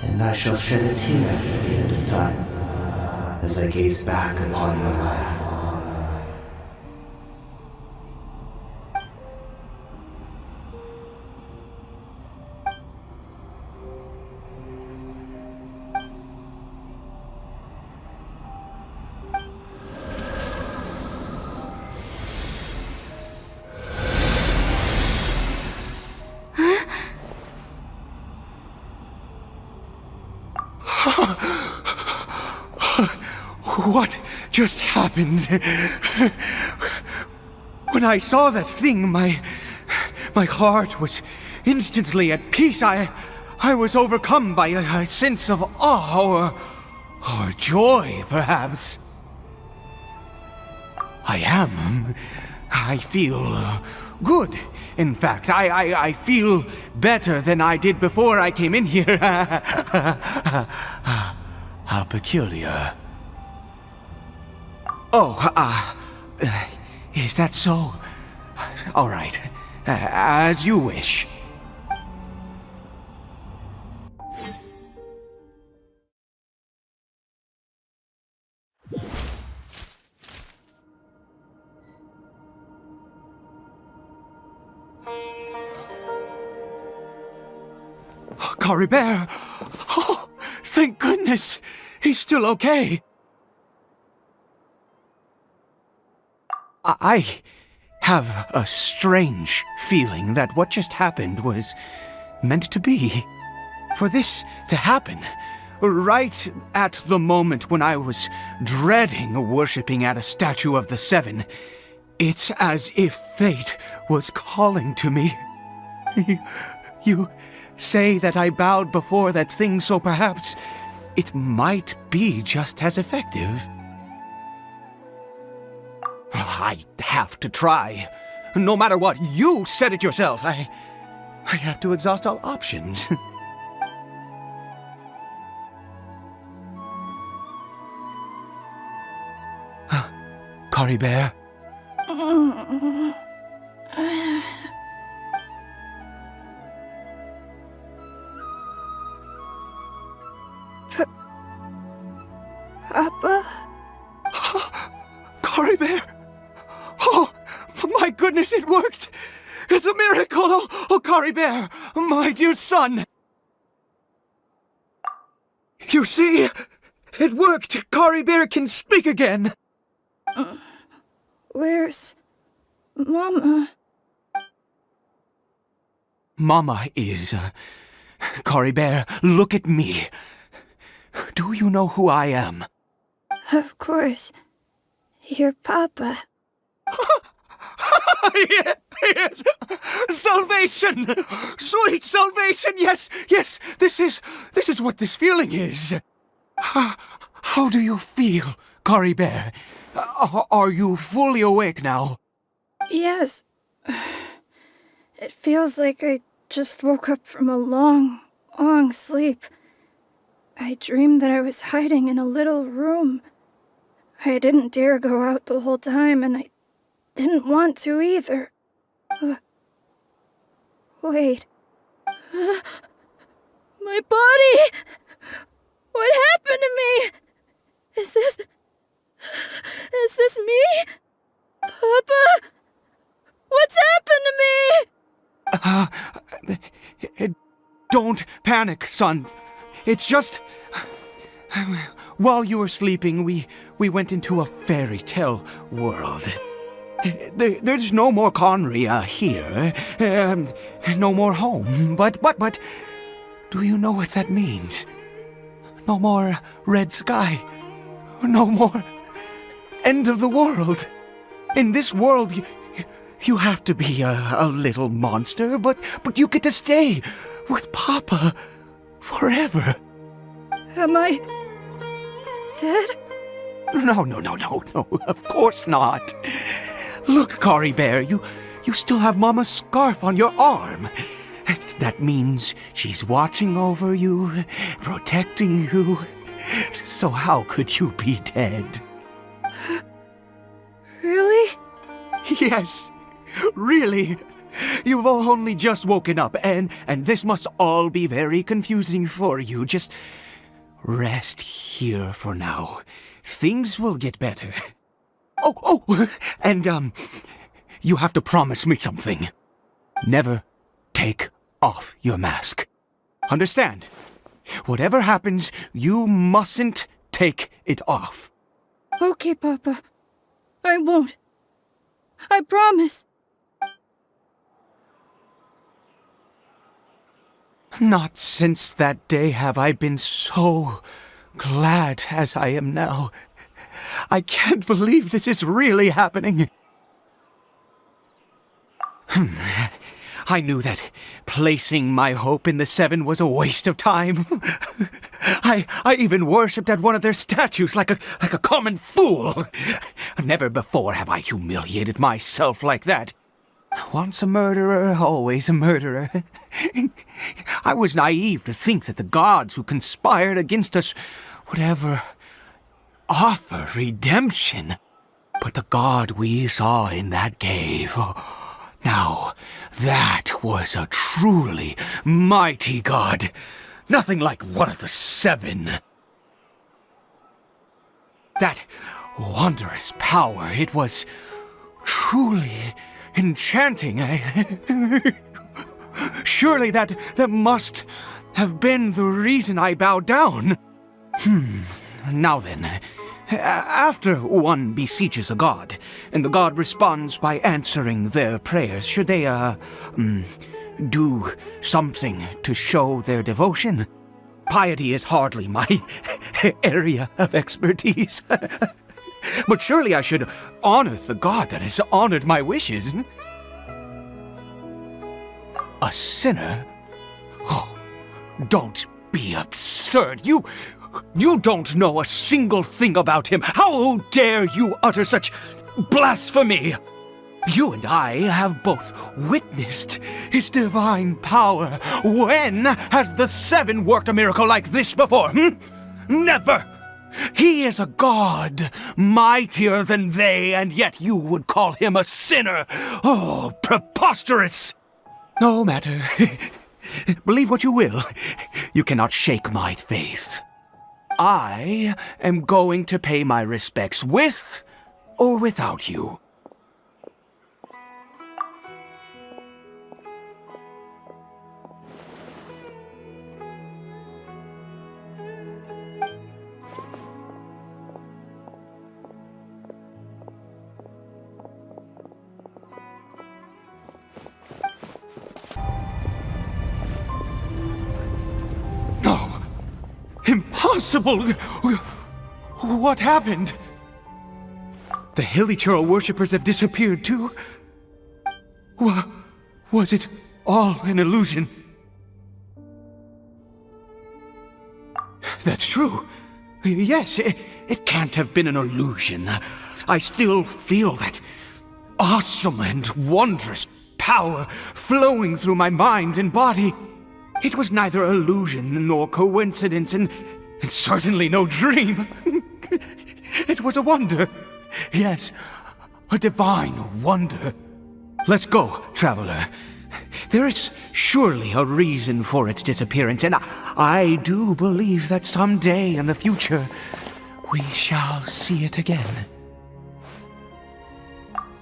And I shall shed a tear at the end of time, as I gaze back upon your life. What just happened? When I saw that thing, my heart was instantly at peace. I was overcome by a sense of awe or joy, perhaps. I feel good. In fact, I feel better than I did before I came in here. How peculiar. Oh, is that so? All right, as you wish. Caribert! Oh, thank goodness! He's still okay! I have a strange feeling that what just happened was meant to be. For this to happen, right at the moment when I was dreading worshipping at a statue of the Seven, it's as if fate was calling to me. You say that I bowed before that thing, so perhaps it might be just as effective. I have to try. No matter what, you said it yourself. I have to exhaust all options. Caribert? Papa? goodness, it worked! It's a miracle! Oh, Caribert, my dear son! You see? It worked! Caribert can speak again! Where's Mama? Mama is... Caribert, look at me. Do you know who I am? Of course. Your Papa. Yes! Salvation! Sweet salvation! Yes! This is what this feeling is. How do you feel, Caribert? Are you fully awake now? Yes. It feels like I just woke up from a long, long sleep. I dreamed that I was hiding in a little room. I didn't dare go out the whole time, and I didn't want to either. Wait. My body! What happened to me? Is this me? Papa? What's happened to me? Don't panic, son. It's just... While you were sleeping, we went into a fairy tale world. There's no more Conry here. No more home. But... Do you know what that means? No more red sky. No more... end of the world. In this world, you have to be a little monster, but you get to stay with Papa forever. Am I dead? No, of course not. Look, Caribert, you still have Mama's scarf on your arm. That means she's watching over you, protecting you. So how could you be dead? Really? Yes, really. You've only just woken up, and this must all be very confusing for you. Just rest here for now. Things will get better. Oh, and, you have to promise me something. Never take off your mask. Understand? Whatever happens, you mustn't take it off. Okay, Papa. I won't. I promise. Not since that day have I been so glad as I am now. I can't believe this is really happening. I knew that placing my hope in the Seven was a waste of time. I even worshipped at one of their statues like a common fool. Never before have I humiliated myself like that. Once a murderer, always a murderer. I was naive to think that the gods who conspired against us would ever offer redemption. But the god we saw in that cave... Now, that was a truly mighty god. Nothing like one of the Seven. That wondrous power, it was truly enchanting. Surely that must have been the reason I bowed down. Now then, after one beseeches a god, and the god responds by answering their prayers, should they, do something to show their devotion? Piety is hardly my area of expertise. But surely I should honor the god that has honored my wishes. A sinner? Oh, don't be absurd. You don't know a single thing about him. How dare you utter such blasphemy? You and I have both witnessed his divine power. When has the Seven worked a miracle like this before? Never! He is a god, mightier than they, and yet you would call him a sinner. Oh, preposterous! No matter. Believe what you will. You cannot shake my faith. I am going to pay my respects with or without you. impossible! What happened? The Hilichurl worshippers have disappeared too? Was it all an illusion? That's true. Yes, it can't have been an illusion. I still feel that awesome and wondrous power flowing through my mind and body. It was neither illusion nor coincidence, and certainly no dream. It was a wonder. Yes, a divine wonder. Let's go, traveler. There is surely a reason for its disappearance, and I do believe that someday in the future we shall see it again.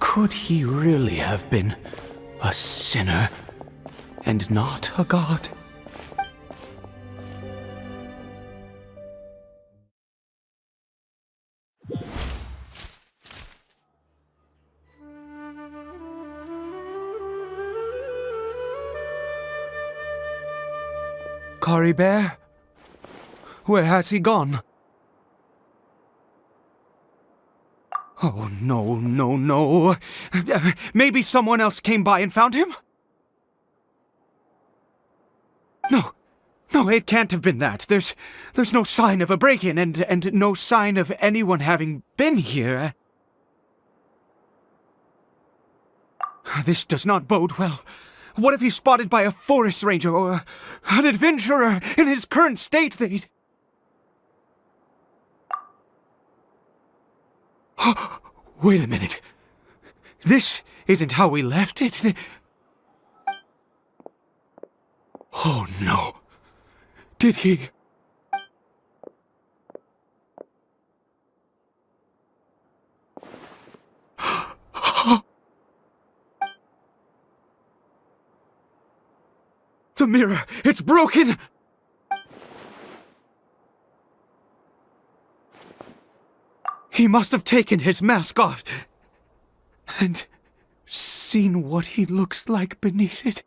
Could he really have been a sinner and not a god? Caribert? Where has he gone? Oh, no. Maybe someone else came by and found him? No, it can't have been that. There's no sign of a break-in and no sign of anyone having been here. This does not bode well. What if he's spotted by a forest ranger or an adventurer in his current state? Wait a minute. This isn't how we left it. Oh no. Did he... The mirror! It's broken! He must have taken his mask off and seen what he looks like beneath it.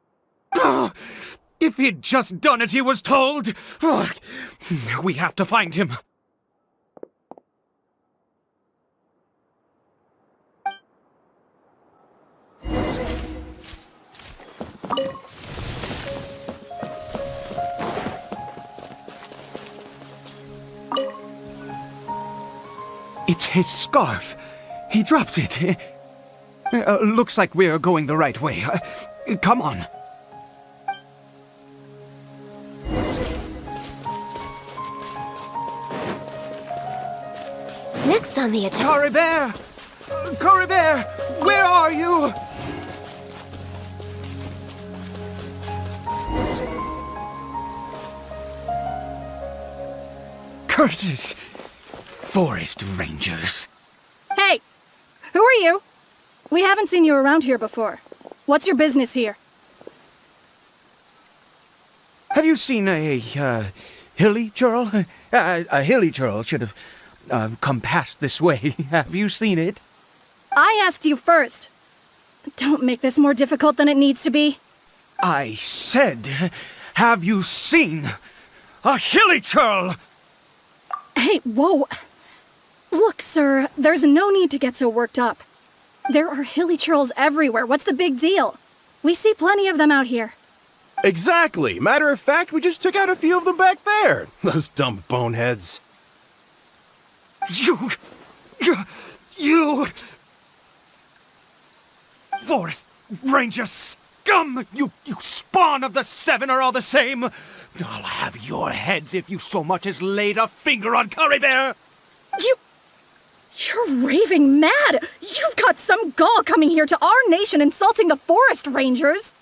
If he'd just done as he was told! We have to find him. It's his scarf. He dropped it. Looks like we're going the right way. Come on. Next on the agenda... Caribert! Caribert! Where are you? Curses! Forest rangers. Hey! Who are you? We haven't seen you around here before. What's your business here? Have you seen a Hilichurl? A Hilichurl should have come past this way. Have you seen it? I asked you first. Don't make this more difficult than it needs to be. I said, have you seen a Hilichurl? Hey, whoa. Look, sir, there's no need to get so worked up. There are Hilichurls everywhere. What's the big deal? We see plenty of them out here. Exactly. Matter of fact, we just took out a few of them back there. Those dumb boneheads. You... Forest Ranger scum! You spawn of the Seven are all the same! I'll have your heads if you so much as laid a finger on Caribert! You're raving mad! You've got some gall coming here to our nation insulting the Forest Rangers!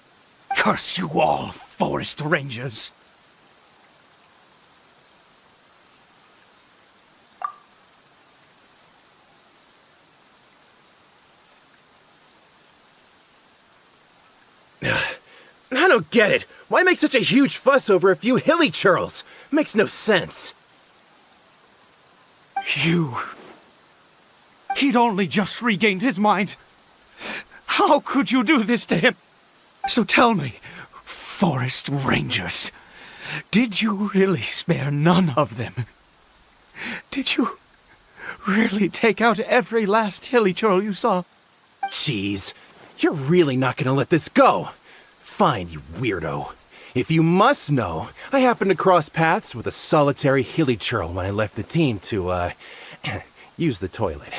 Curse you all, Forest Rangers! I don't get it. Why make such a huge fuss over a few Hilichurls? Makes no sense. He'd only just regained his mind. How could you do this to him? So tell me, Forest Rangers, did you really spare none of them? Did you really take out every last hilly churl you saw? Jeez, you're really not gonna let this go. Fine, you weirdo. If you must know, I happened to cross paths with a solitary hilly churl when I left the team to, use the toilet.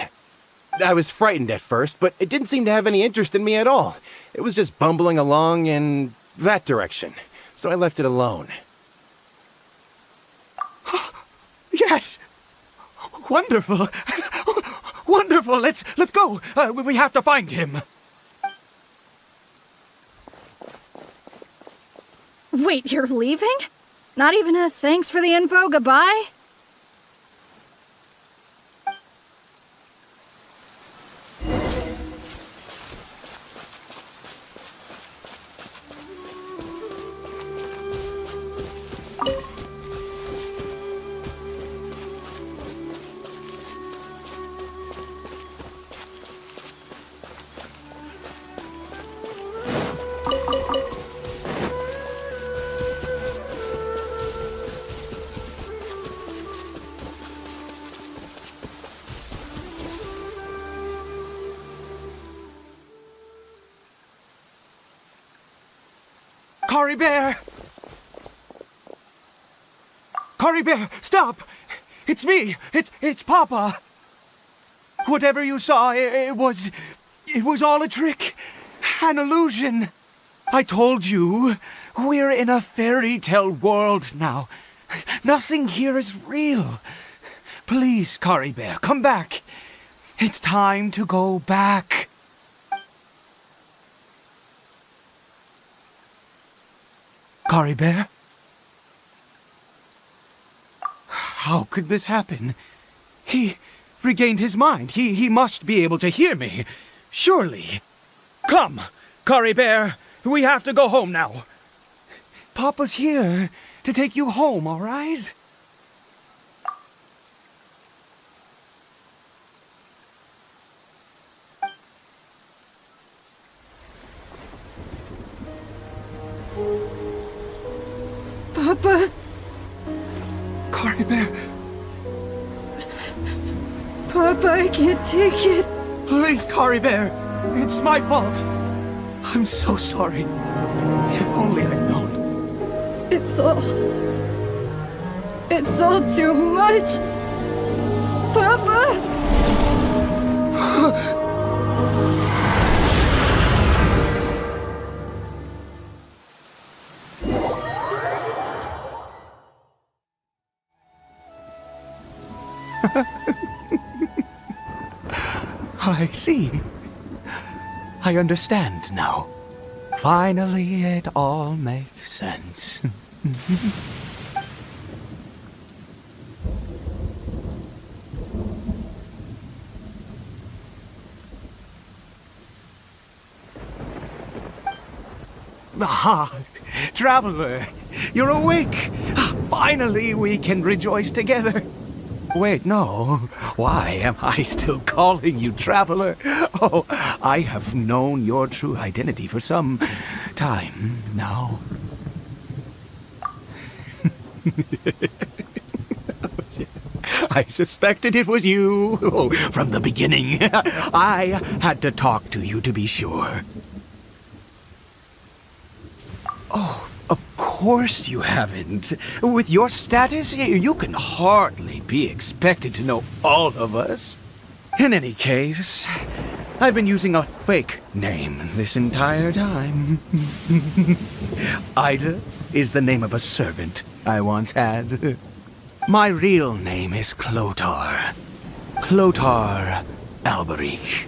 I was frightened at first, but it didn't seem to have any interest in me at all. It was just bumbling along in that direction, so I left it alone. Yes! Wonderful! Wonderful! Let's go! We have to find him! Wait, you're leaving? Not even a thanks for the info, goodbye? Caribert! Caribert, stop! It's me! It's Papa! Whatever you saw, it was all a trick. An illusion. I told you, we're in a fairy tale world now. Nothing here is real. Please, Caribert, come back. It's time to go back. Caribert? How could this happen? He regained his mind. He must be able to hear me. Surely. Come, Caribert. We have to go home now. Papa's here to take you home, all right? Papa? Caribert. Papa, I can't take it. Please, Caribert. It's my fault. I'm so sorry. If only I'd known. It's all too much. Papa! I see. I understand now. Finally, it all makes sense. Ah, traveler, you're awake. Finally, we can rejoice together. Wait, no. Why am I still calling you traveler? Oh, I have known your true identity for some time now. I suspected it was you. Oh, from the beginning. I had to talk to you to be sure. Oh, of course you haven't. With your status, you can hardly be expected to know all of us. In any case, I've been using a fake name this entire time. Ida is the name of a servant I once had. My real name is Clotar. Clotar Alberich.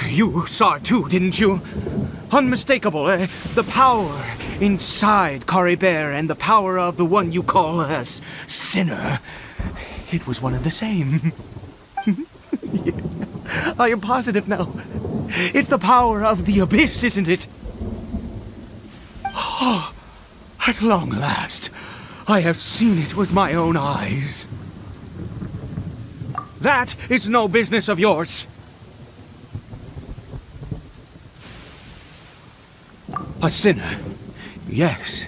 You saw it too, didn't you? Unmistakable, the power inside Caribert and the power of the one you call a sinner. It was one and the same. Yeah, I am positive now. It's the power of the abyss, isn't it? Oh, at long last, I have seen it with my own eyes. That is no business of yours. A sinner, yes,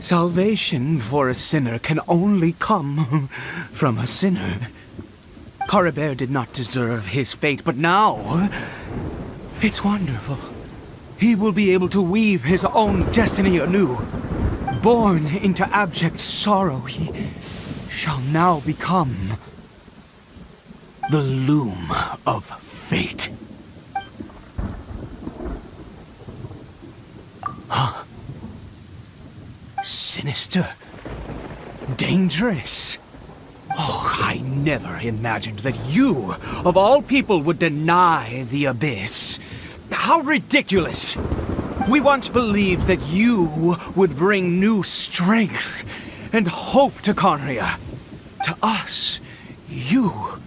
Salvation for a sinner can only come from a sinner. Karibert did not deserve his fate, but now it's wonderful. He will be able to weave his own destiny anew. Born into abject sorrow, he shall now become the loom of fate. Huh? Sinister. Dangerous. Oh, I never imagined that you, of all people, would deny the abyss. How ridiculous! We once believed that you would bring new strength and hope to Conria. To us, you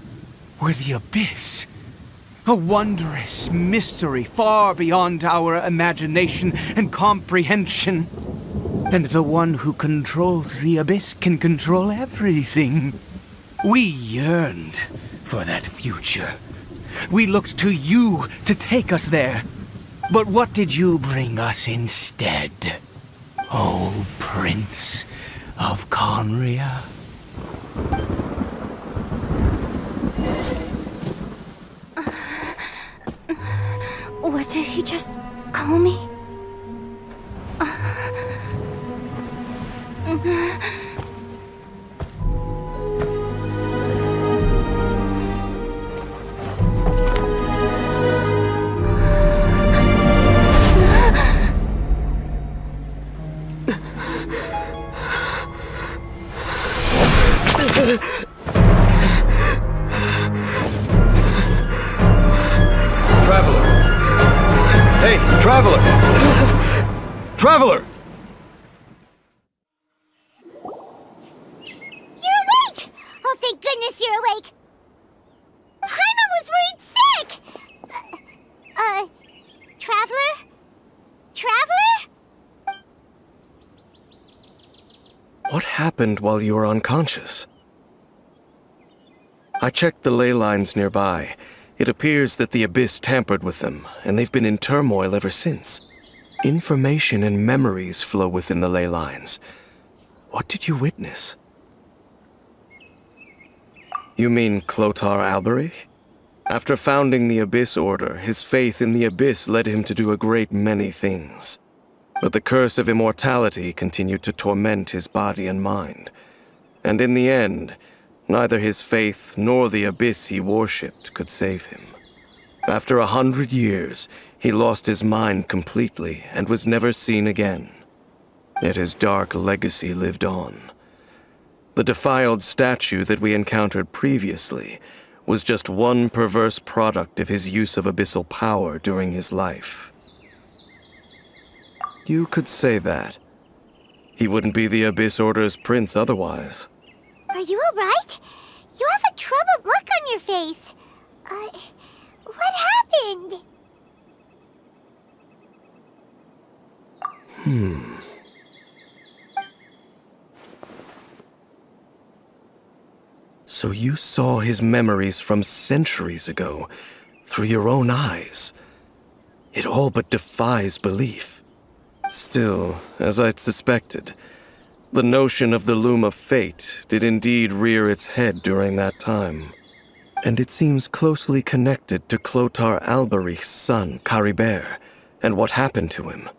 were the abyss. A wondrous mystery far beyond our imagination and comprehension. And the one who controls the abyss can control everything. We yearned for that future. We looked to you to take us there. But what did you bring us instead? Oh, Prince of Conria? What did he just call me? Traveler! Hey, Traveler! Traveler! You're awake! Oh, thank goodness you're awake! Paimon was worried sick! Traveler? Traveler? What happened while you were unconscious? I checked the ley lines nearby. It appears that the Abyss tampered with them, and they've been in turmoil ever since. Information and memories flow within the ley lines. What did you witness? You mean Clotar Alberich? After founding the Abyss Order, his faith in the Abyss led him to do a great many things. But the curse of immortality continued to torment his body and mind. And in the end, neither his faith nor the Abyss he worshipped could save him. After 100 years, he lost his mind completely and was never seen again. Yet his dark legacy lived on. The defiled statue that we encountered previously was just one perverse product of his use of abyssal power during his life. You could say that. He wouldn't be the Abyss Order's prince otherwise. Are you alright? You have a troubled look on your face. What happened? So you saw his memories from centuries ago, through your own eyes. It all but defies belief. Still, as I'd suspected, the notion of the Loom of Fate did indeed rear its head during that time. And it seems closely connected to Clotar Alberich's son, Caribert, and what happened to him.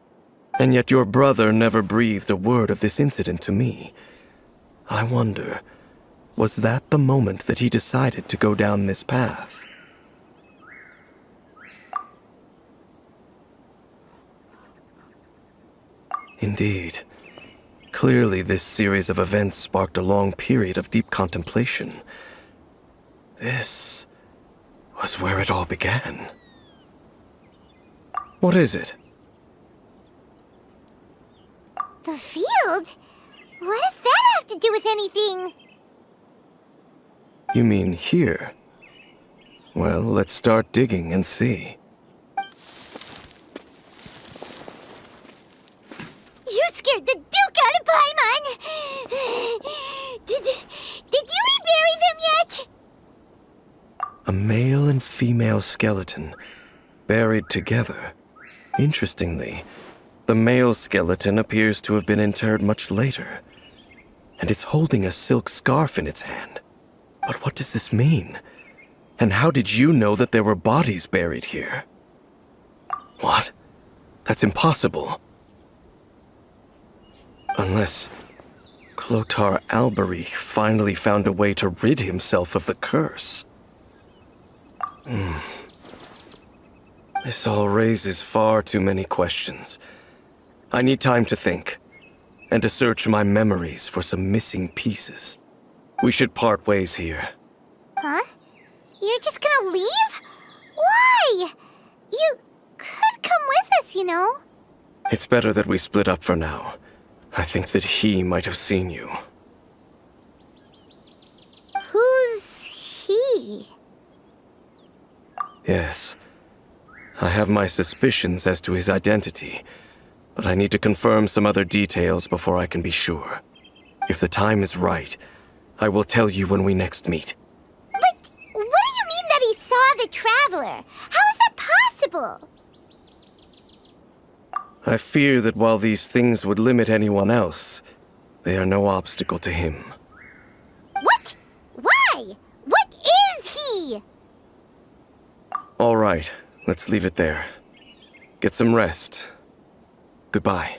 And yet your brother never breathed a word of this incident to me. I wonder, was that the moment that he decided to go down this path? Indeed. Clearly, this series of events sparked a long period of deep contemplation. This was where it all began. What is it? The field? What does that have to do with anything? You mean here? Well, let's start digging and see. You scared the Duke out of Paimon! Did you rebury them yet? A male and female skeleton, buried together. Interestingly, The male skeleton appears to have been interred much later, and it's holding a silk scarf in its hand. But what does this mean? And how did you know that there were bodies buried here? What? That's impossible. Unless Clotar Albery finally found a way to rid himself of the curse. This all raises far too many questions. I need time to think, and to search my memories for some missing pieces. We should part ways here. Huh? You're just gonna leave? Why? You could come with us, you know. It's better that we split up for now. I think that he might have seen you. Who's he? Yes. I have my suspicions as to his identity, but I need to confirm some other details before I can be sure. If the time is right, I will tell you when we next meet. But what do you mean that he saw the Traveler? How is that possible? I fear that while these things would limit anyone else, they are no obstacle to him. What? Why? What is he? All right, let's leave it there. Get some rest. Goodbye.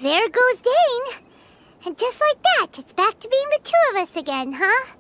There goes Dane. And just like that, it's back to being the two of us again, huh?